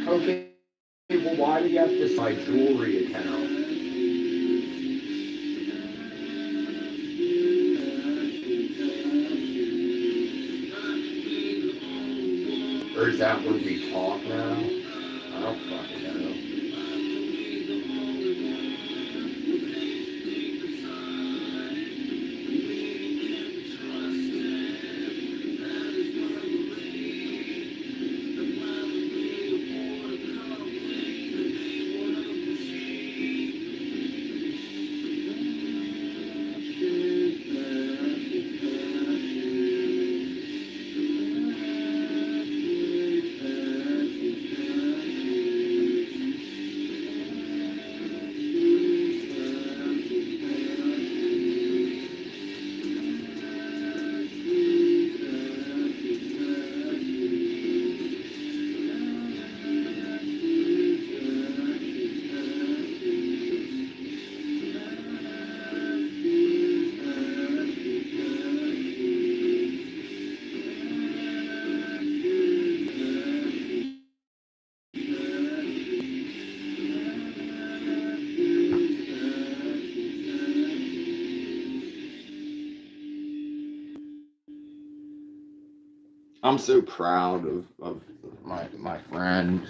Okay, well, why do you have this my jewelry account? Or is that where we talk now? I don't fucking know. I'm so proud of my friend.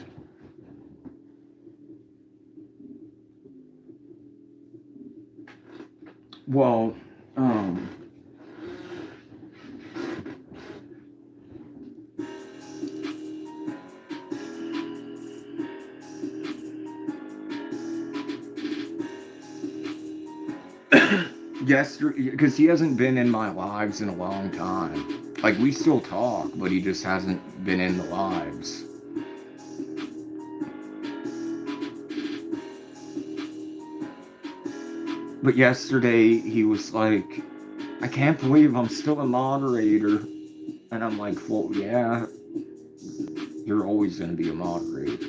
Well, yesterday, because he hasn't been in my lives in a long time. Like, we still talk, but he just hasn't been in the lives. But yesterday, he was like, I can't believe I'm still a moderator. And I'm like, well, yeah, you're always going to be a moderator.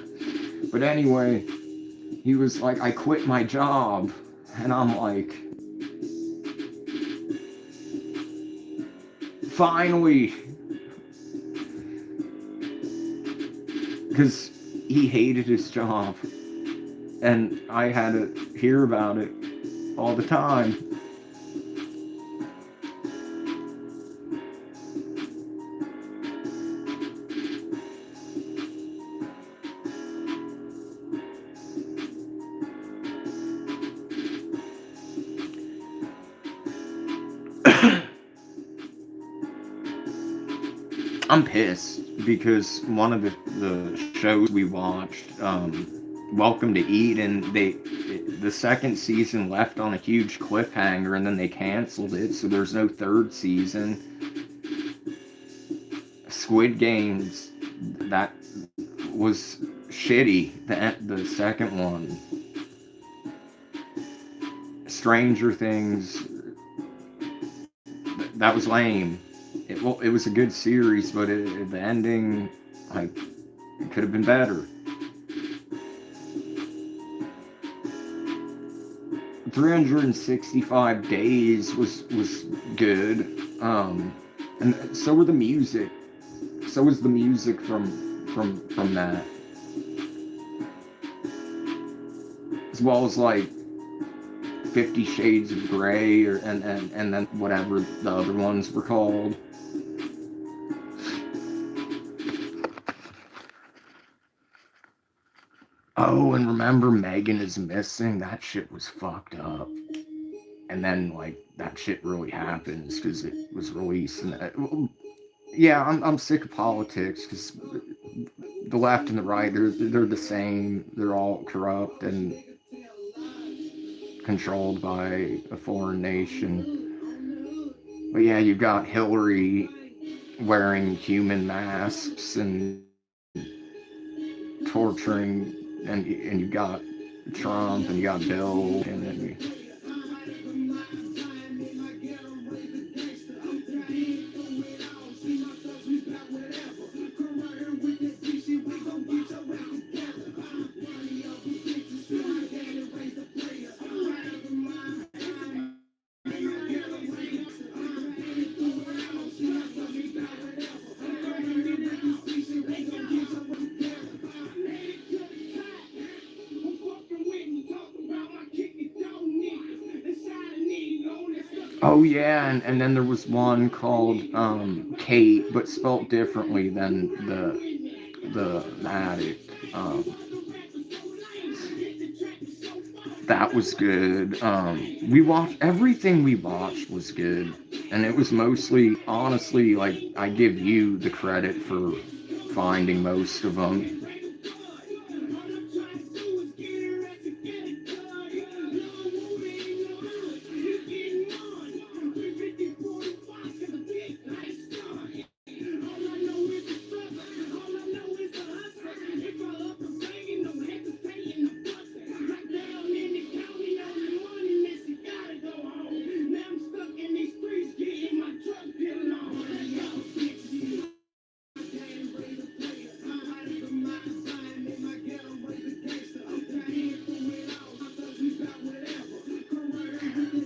But anyway, he was like, I quit my job. And I'm like, finally. Because he hated his job. And I had to hear about it all the time. I'm pissed because one of the shows we watched, Welcome to Eden, the second season left on a huge cliffhanger and then they canceled it, so there's no third season. Squid Games, that was shitty. The second one. Stranger Things, that was lame. It was a good series, but the ending, like, it could have been better. 365 Days was good, and so were the music. So was the music from that, as well as like 50 Shades of Grey, and then whatever the other ones were called. Oh, and remember Megan is Missing? That shit was fucked up. And then, like, that shit really happens because it was released. Yeah, I'm sick of politics because the left and the right, they're the same. They're all corrupt and controlled by a foreign nation. But yeah, you got Hillary wearing human masks and torturing, and you got Trump and you got Bill, and then oh yeah, and then there was one called Kate, but spelt differently than the addict. That was good. We watched everything we watched was good, and it was mostly, honestly, like I give you the credit for finding most of them.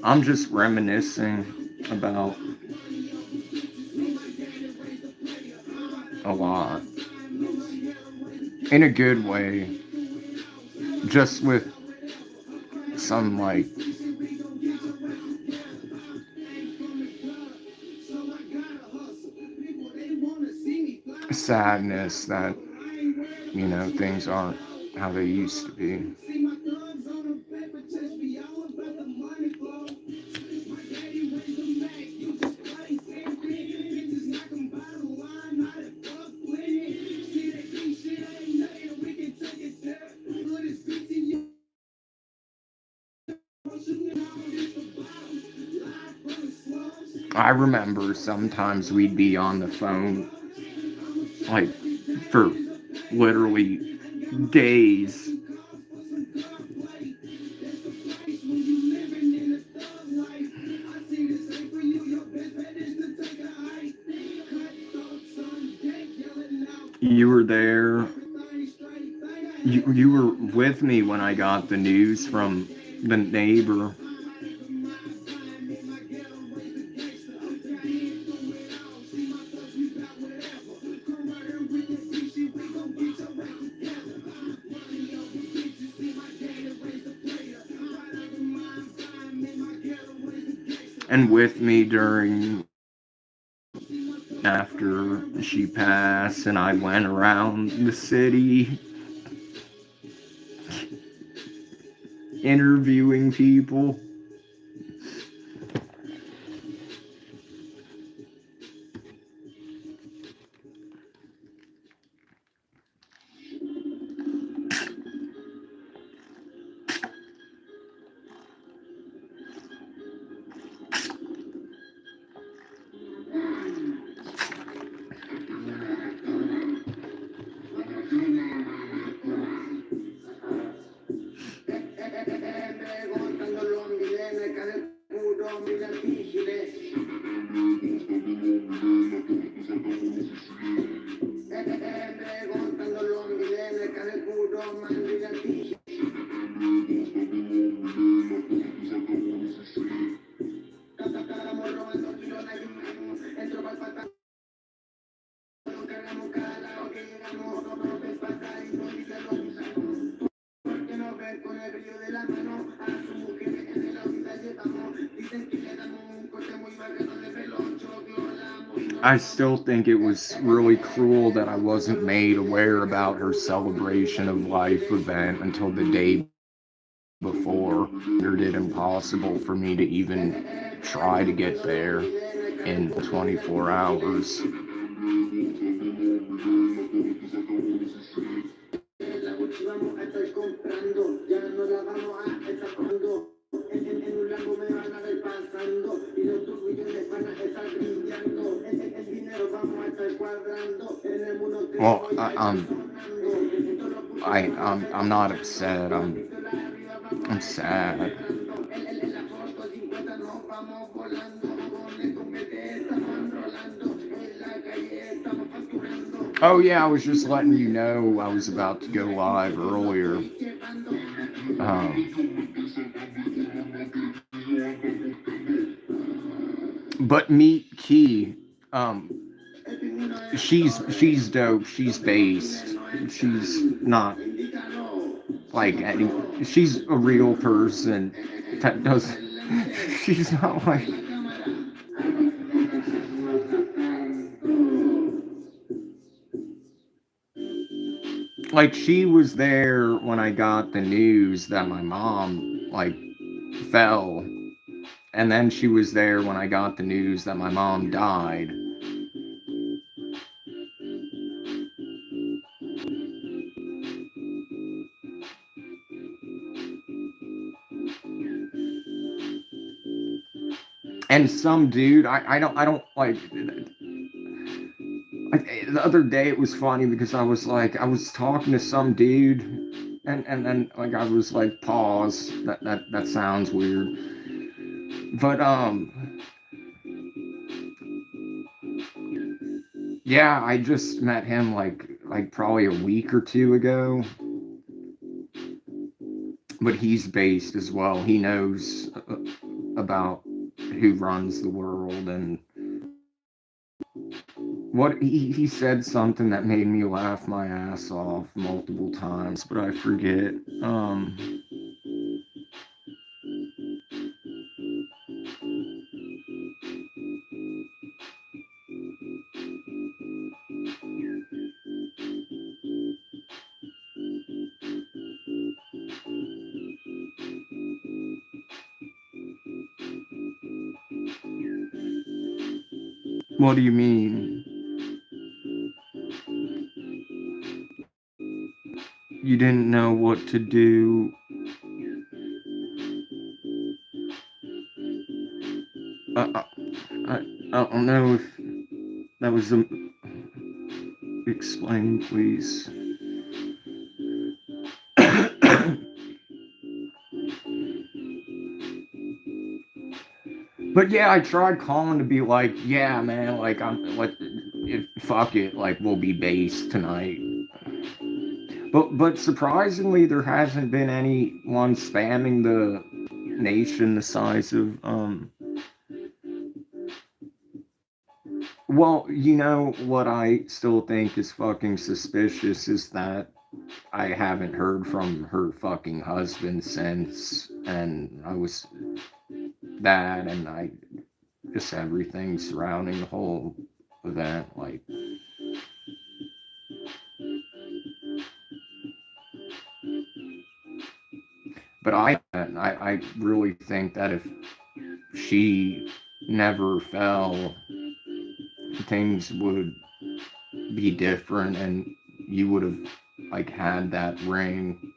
I'm just reminiscing about a lot in a good way, just with some like sadness that things aren't how they used to be. I remember sometimes we'd be on the phone like for literally days. You were there. You were with me when I got the news from the neighbor. And with me during after she passed, and I went around the city interviewing people. I still think it was really cruel that I wasn't made aware about her celebration of life event until the day before. Rendered it impossible for me to even try to get there in 24 hours. Well, I'm not upset. I'm sad. Oh yeah, I was just letting you know I was about to go live earlier. Um, but meet Key. Um, she's dope. She's based. She's not like any. She's a real person that does. She's not like she was there when I got the news that my mom like fell, and then she was there when I got the news that my mom died. And some dude, I don't like. The other day it was funny because I was talking to some dude, and then like I was like pause. That sounds weird, but yeah, I just met him like probably a week or two ago. But he's based as well. He knows about who runs the world and what he said something that made me laugh my ass off multiple times, but I forget. What do you mean? You didn't know what to do? Uh, uh, I, I don't know if that was a. Explain, please. But yeah, I tried calling to be like, yeah, man, like I'm like, fuck it, like we'll be based tonight. But surprisingly, there hasn't been anyone spamming the nation the size of Well, you know what I still think is fucking suspicious is that I haven't heard from her fucking husband since, and I was that, and I just everything surrounding the whole event, like. But I really think that if she never fell, things would be different, and you would have like had that ring.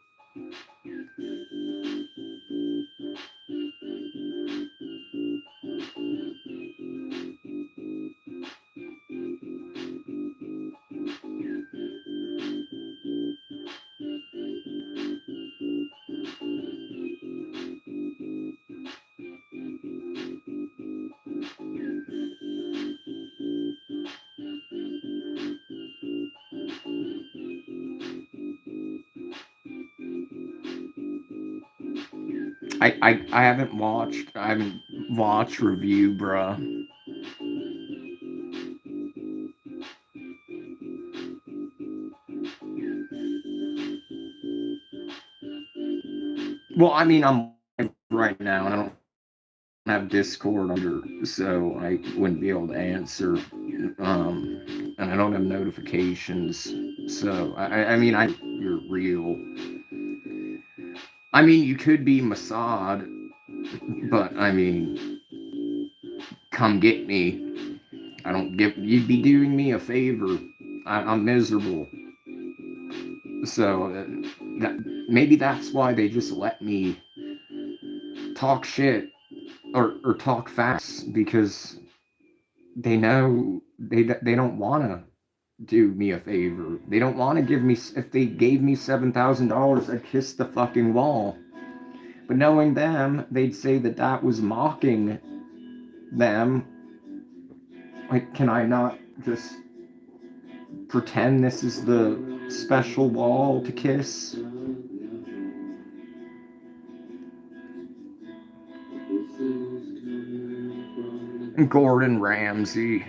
I haven't watched. I haven't watched review, bruh. Well, I mean, I'm right now, and I don't have Discord under, so I wouldn't be able to answer. And I don't have notifications, so I mean, you're real. I mean, you could be Mossad, but I mean, come get me. I don't give. You'd be doing me a favor. I'm miserable. So maybe that's why they just let me talk shit or talk fast, because they know they don't want to do me a favor. They don't want to give me. If they gave me $7,000, I'd kiss the fucking wall. But knowing them, they'd say that that was mocking them. Like, can I not just pretend this is the special wall to kiss? Gordon Ramsay,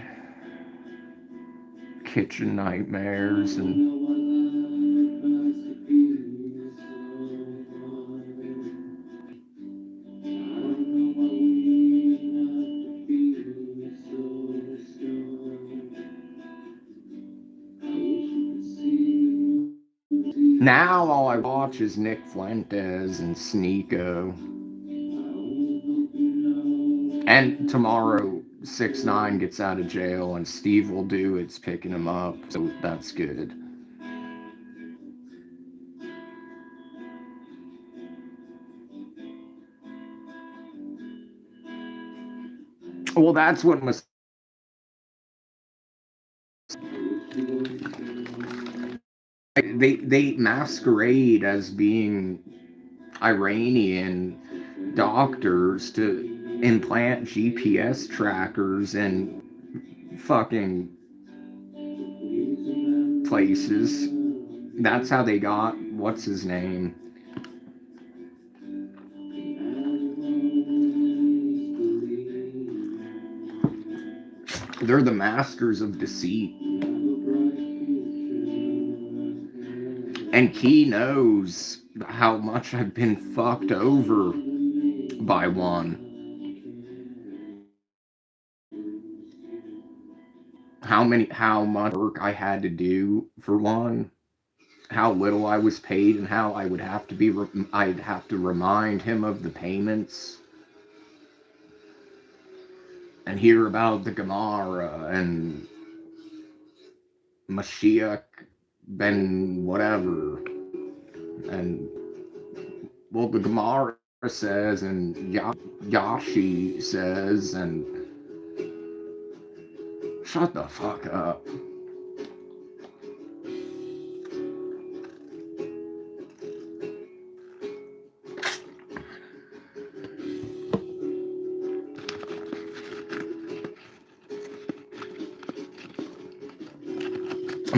kitchen nightmares, and now all I watch is Nick Fuentes and Sneeko. And tomorrow, 6ix9ine gets out of jail, and Steve will do it's picking him up, so that's good. Well, that's what they masquerade as being Iranian doctors to implant GPS trackers in fucking places. That's how they got what's his name. They're the masters of deceit. And Key knows how much I've been fucked over by one. How much work I had to do for one. How little I was paid, and how I would have to be. I'd have to remind him of the payments. And hear about the Gemara and Mashiach ben whatever. And, well, the Gemara says, and Yashi says, and shut the fuck up.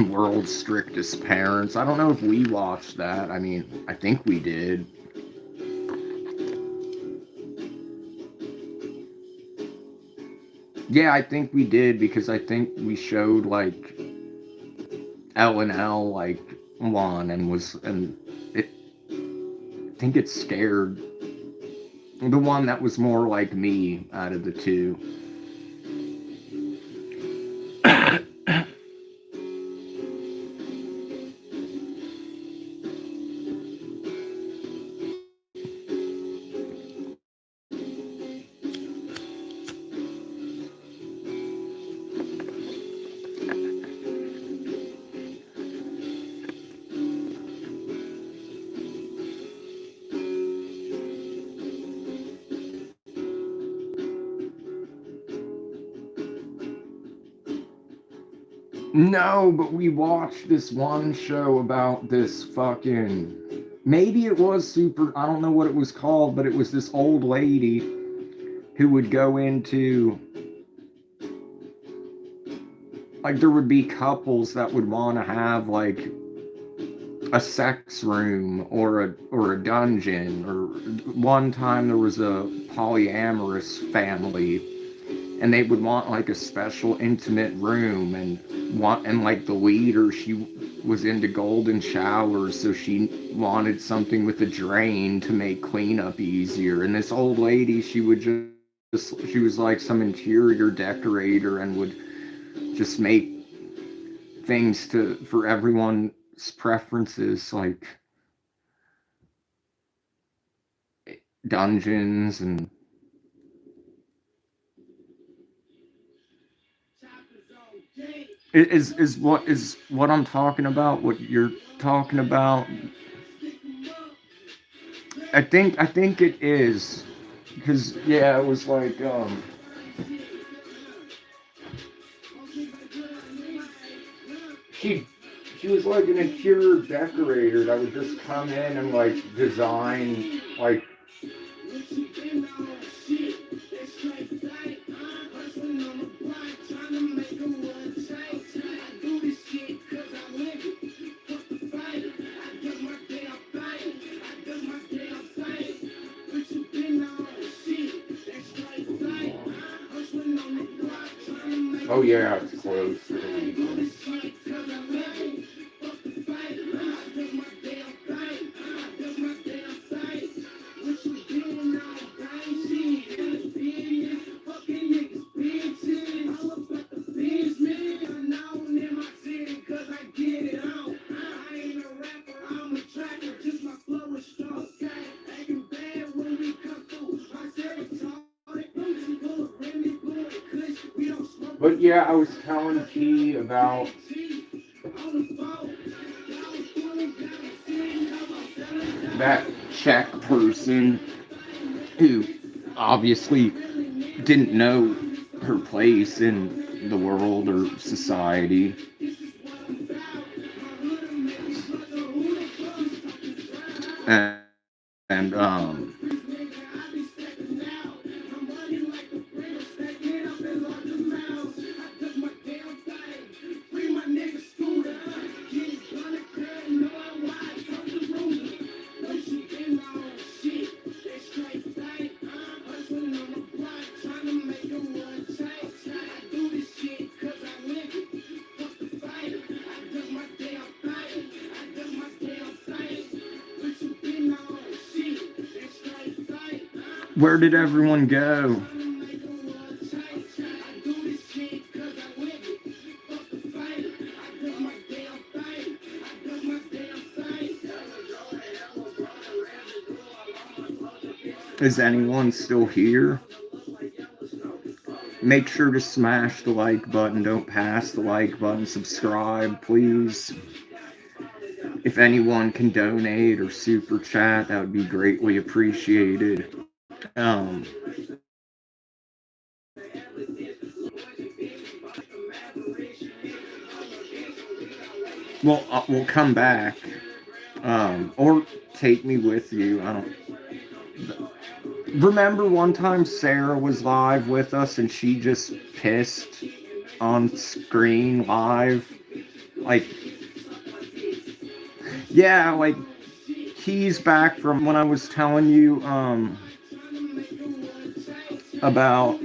World's Strictest Parents. I don't know if we watched that. I mean, I think we did. Yeah, I think we did, because I think we showed like L like one, and it. I think it scared the one that was more like me out of the two. No, but we watched this one show about this fucking. Maybe it was super. I don't know what it was called, but it was this old lady who would go into. Like, there would be couples that would want to have, like, a sex room or a dungeon. Or one time there was a polyamorous family, and they would want like a special intimate room, and like the leader, she was into golden showers, so she wanted something with a drain to make cleanup easier. And this old lady, she would just she was like some interior decorator and would just make things to for everyone's preferences, like dungeons and is what I'm talking about, what you're talking about. I think it is, because yeah, it was like she she was like an interior decorator that would just come in and like design like oh yeah, it's close to the weekend. But yeah, I was telling T about that Czech person who obviously didn't know her place in the world or society. And, and where did everyone go? Is anyone still here? Make sure to smash the like button. Don't pass the like button. Subscribe, please. If anyone can donate or super chat, that would be greatly appreciated. We'll come back, or take me with you. I don't. Remember one time Sarah was live with us and she just pissed on screen live, like, yeah, like he's back from when I was telling you about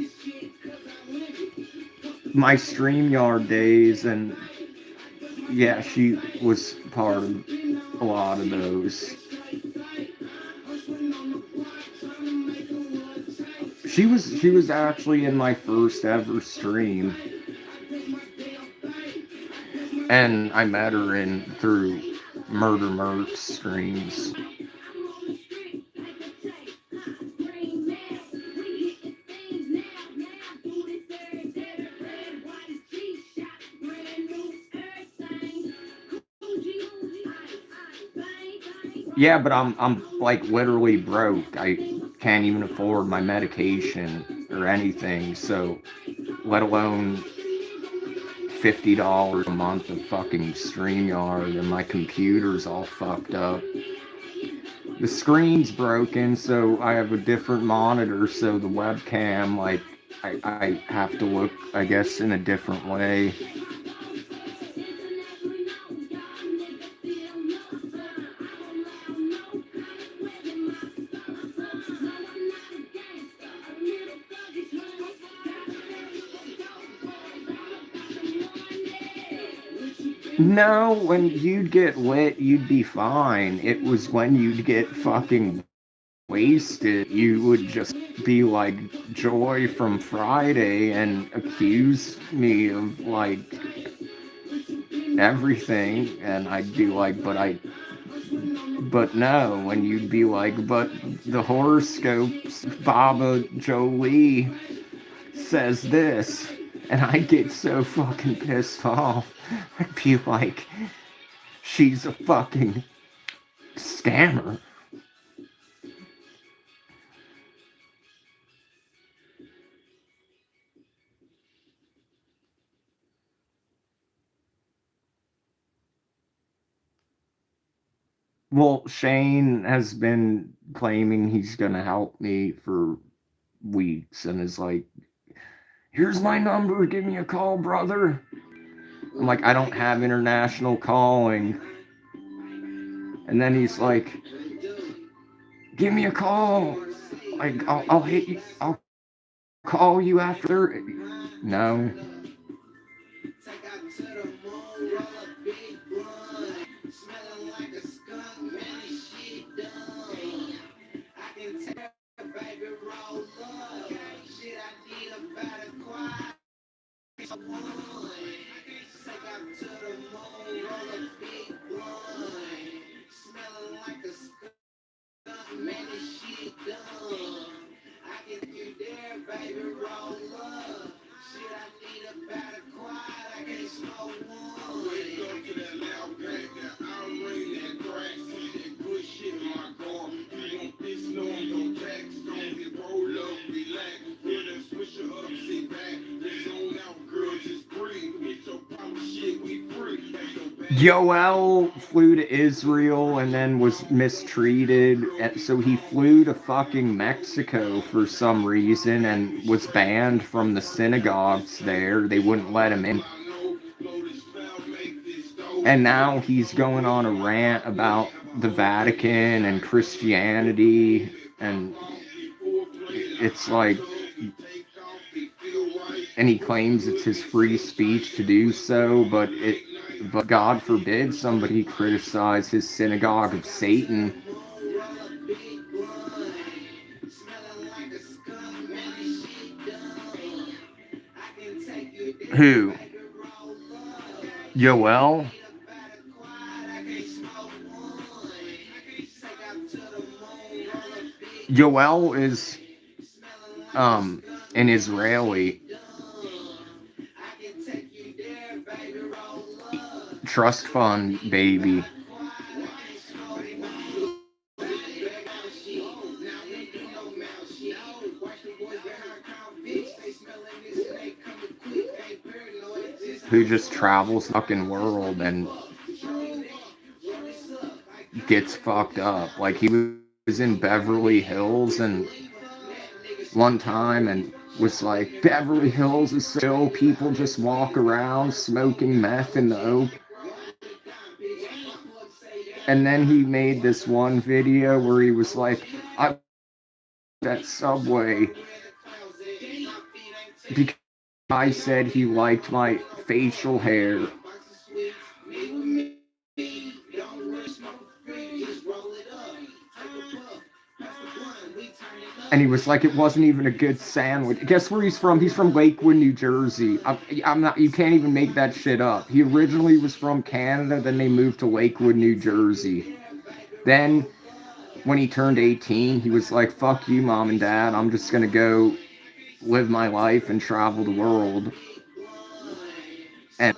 my StreamYard days, and yeah, she was part of a lot of those. She was actually in my first ever stream, and I met her in through Murder Merc streams. Yeah, but I'm like literally broke. I can't even afford my medication or anything, so let alone $50 a month of fucking StreamYard, and my computer's all fucked up. The screen's broken, so I have a different monitor, so the webcam, like, I have to look, I guess, in a different way. No, when you'd get lit, you'd be fine. It was when you'd get fucking wasted, you would just be like Joy from Friday and accuse me of like everything, and I'd be like, but no, and you'd be like, but the horoscopes, Baba Jolie says this, and I'd get so fucking pissed off. I'd be like, she's a fucking scammer. Well, Shane has been claiming he's gonna help me for weeks and is like, here's my number, give me a call, brother. I'm like, I don't have international calling. And then he's like, give me a call. Like, I'll hit you, I'll call you after. No. Take out to the moon, roll a big blunt. Smelling like a skunk, man, this shit done. I can tell, baby, roll up. Shit, I need about a quiet one. Take out to the moon, roll a big blunt. Smelling like a skunk, man, this shit done. I can you there, baby, roll up. Shit, I need about a quiet, I can't smoke one. Wake up to that loud pack, that outrage, that crack, see that good shit in my car. You want this, no, no tax, don't get roll up, relax. Hear that swisher up, sit back, let's zone out, girl, just breathe. Get your power shit, we free. Yoel flew to Israel and then was mistreated, so he flew to fucking Mexico for some reason and was banned from the synagogues there. They wouldn't let him in. And now he's going on a rant about the Vatican and Christianity, and it's like, and he claims it's his free speech to do so, but God forbid somebody criticize his synagogue of Satan. Who? Yoel? Yoel is an Israeli trust fund baby. Who just travels the fucking world and gets fucked up. Like, he was in Beverly Hills and one time and was like, Beverly Hills is so ill, people just walk around smoking meth in the open. And then he made this one video where he was like, I at Subway because I said he liked my facial hair. And he was like, it wasn't even a good sandwich. Guess where he's from? He's from Lakewood, New Jersey. I'm not, you can't even make that shit up. He originally was from Canada, then they moved to Lakewood, New Jersey. Then, when he turned 18, he was like, fuck you, mom and dad, I'm just gonna go live my life and travel the world. And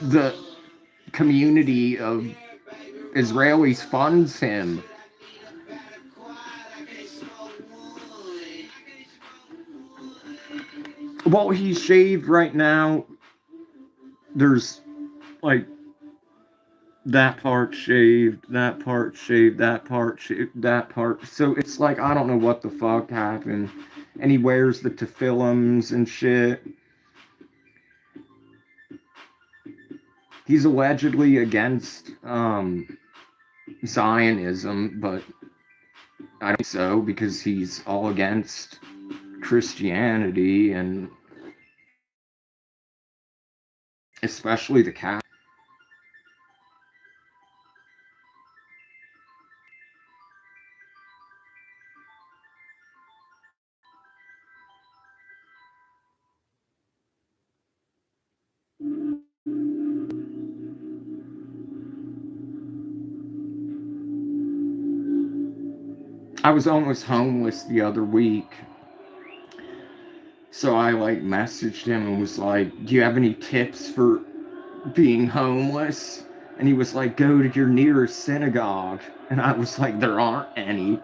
the community of Israelis funds him. Well, he's shaved right now. There's like that part shaved, that part shaved, that part shaved, that part. So it's like, I don't know what the fuck happened. And he wears the tefillins and shit. He's allegedly against Zionism, but I don't think so, because he's all against Christianity and especially the Catholic. I was almost homeless the other week. So I like messaged him and was like, "Do you have any tips for being homeless?" And he was like, "Go to your nearest synagogue." And I was like, "There aren't any."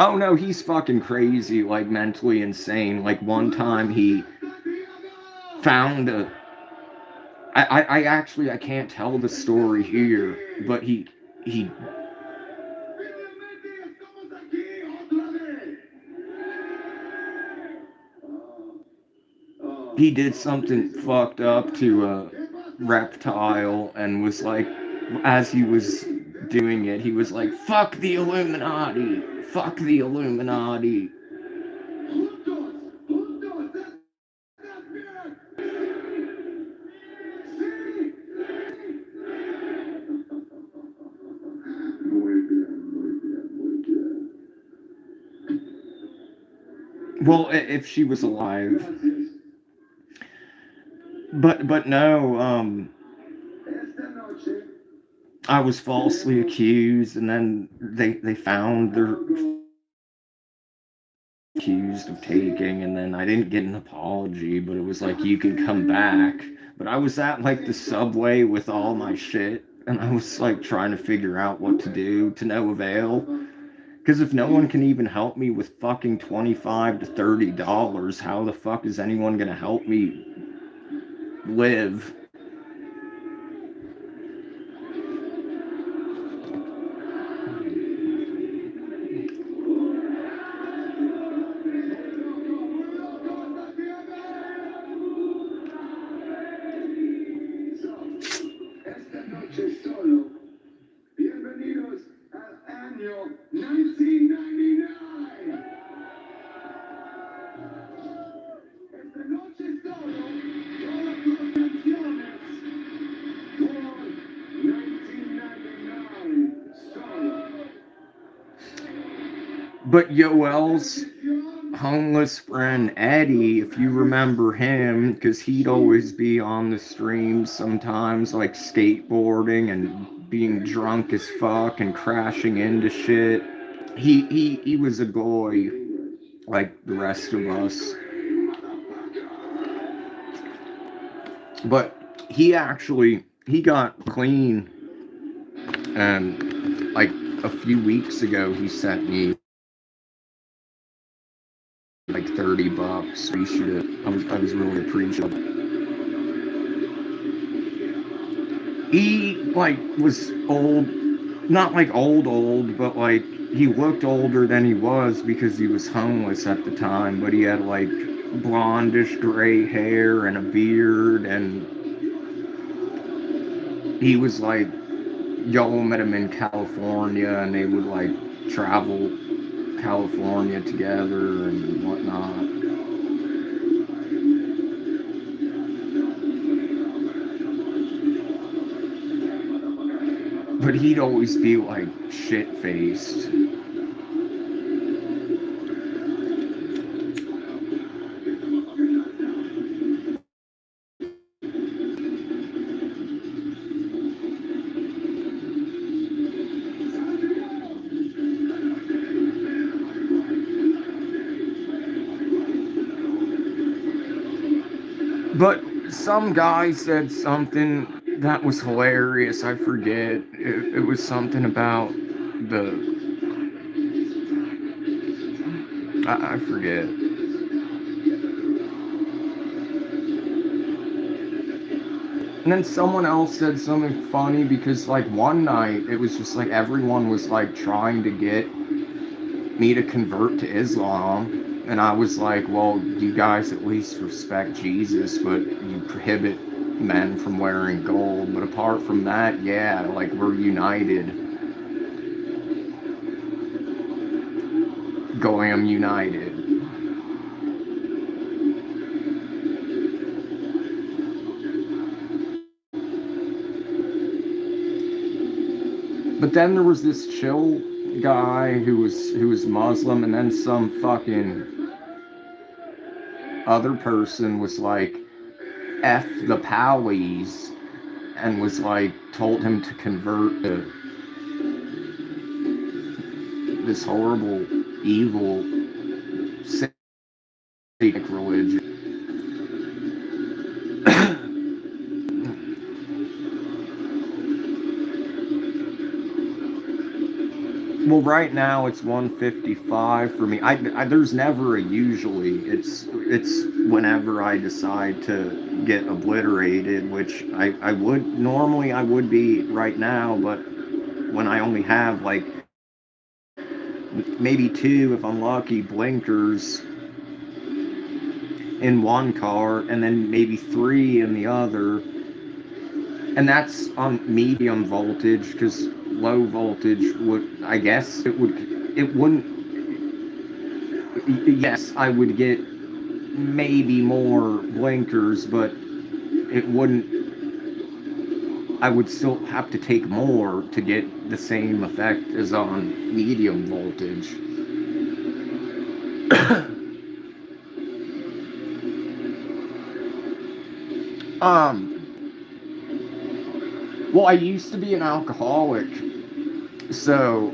Oh no, he's fucking crazy, like mentally insane. Like one time he found a I actually I can't tell the story here, but he he did something fucked up to a reptile and was like, as he was doing it, he was like, "Fuck the Illuminati! Fuck the Illuminati!" Well, if she was alive. But no, I was falsely accused, and then they found they're accused of taking, and then I didn't get an apology, but it was like, you can come back. But I was at like the subway with all my shit, and I was like trying to figure out what to do to no avail. Because if no one can even help me with fucking $25 to $30, how the fuck is anyone gonna help me live? Esta noche solo. Bienvenidos al año 1999. Esta noche solo. Todas las canciones por 1999. Solo. But Yoel's homeless friend Eddie, if you remember him, because he'd always be on the streams sometimes, like skateboarding and being drunk as fuck and crashing into shit. He was a goy, like the rest of us. But he got clean, and like a few weeks ago he sent me like $30. I was really appreciative. He like was old, not like old, but like he looked older than he was because he was homeless at the time. But he had like blondish gray hair and a beard, and he was like, y'all met him in California, and they would like travel California together and whatnot. But he'd always be like shit-faced. But some guy said something that was hilarious. I forget. It was something about I forget. And then someone else said something funny because like one night it was just like everyone was like trying to get me to convert to Islam. And I was like, well, you guys at least respect Jesus, but you prohibit men from wearing gold. But apart from that, yeah, like we're united. Goyim united. But then there was this chill guy who was Muslim, and then some fucking other person was like, F the Powies and was like, told him to convert to this horrible, evil, satanic religion. Well, right now it's 155 for me. There's never a usually. It's whenever I decide to get obliterated, which I would normally I would be right now, but when I only have like maybe two, if I'm lucky, blinkers in one car, and then maybe three in the other, and that's on medium voltage, because low voltage would, I guess it wouldn't. Yes, I would get maybe more blinkers, but it wouldn't. I would still have to take more to get the same effect as on medium voltage. Well, I used to be an alcoholic, so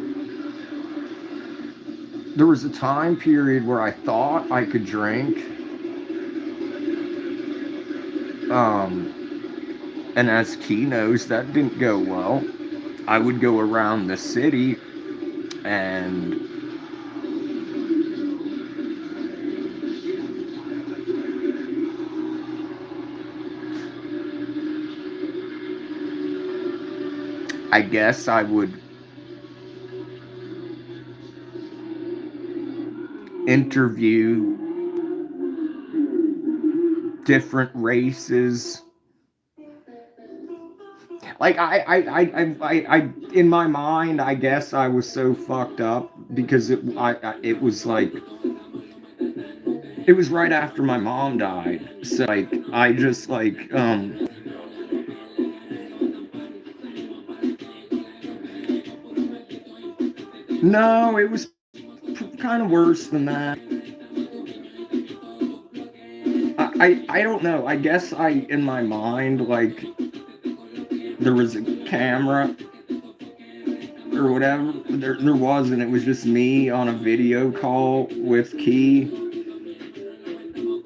there was a time period where I thought I could drink. And as Key knows, that didn't go well. I would go around the city and I guess I would interview different races. Like in my mind, I guess I was so fucked up because it was like it was right after my mom died. So like I just like no, it was kind of worse than that. I don't know. I guess I in my mind like there was a camera or whatever. There wasn't. It was just me on a video call with Key,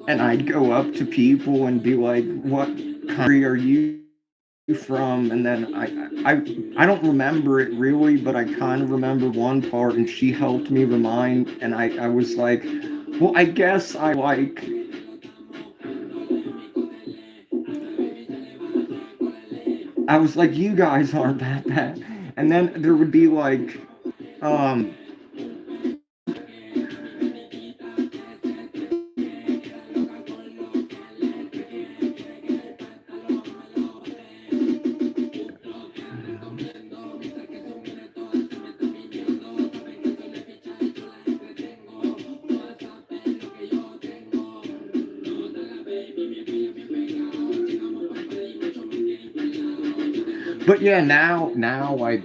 and I'd go up to people and be like, "What country are you from?" And then I don't remember it really, but I kind of remember one part, and she helped me remind, and I was like, "Well, I guess I like." I was like, "You guys aren't that bad," and then there would be like, um, but yeah, now like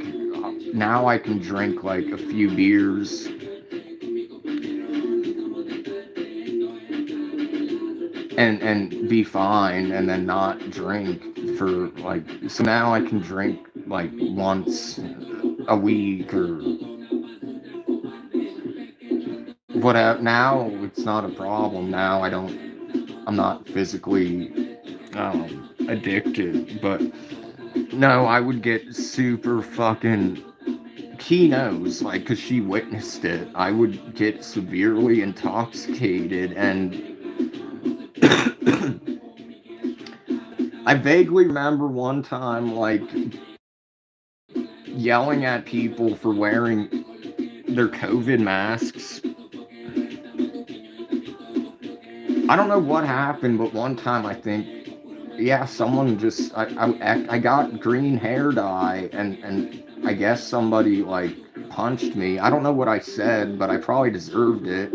now I can drink like a few beers and be fine, and then not drink for like, so now I can drink like once a week or whatever. Now it's not a problem. Now I'm not physically addicted, but no, I would get super fucking, Key knows, like, because she witnessed it. I would get severely intoxicated, and I vaguely remember one time, like, yelling at people for wearing their COVID masks. I don't know what happened, but one time I think, yeah, someone just, I got green hair dye, and I guess somebody, like, punched me. I don't know what I said, but I probably deserved it.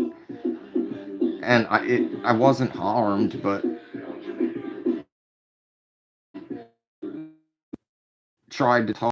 And I wasn't harmed, but tried to talk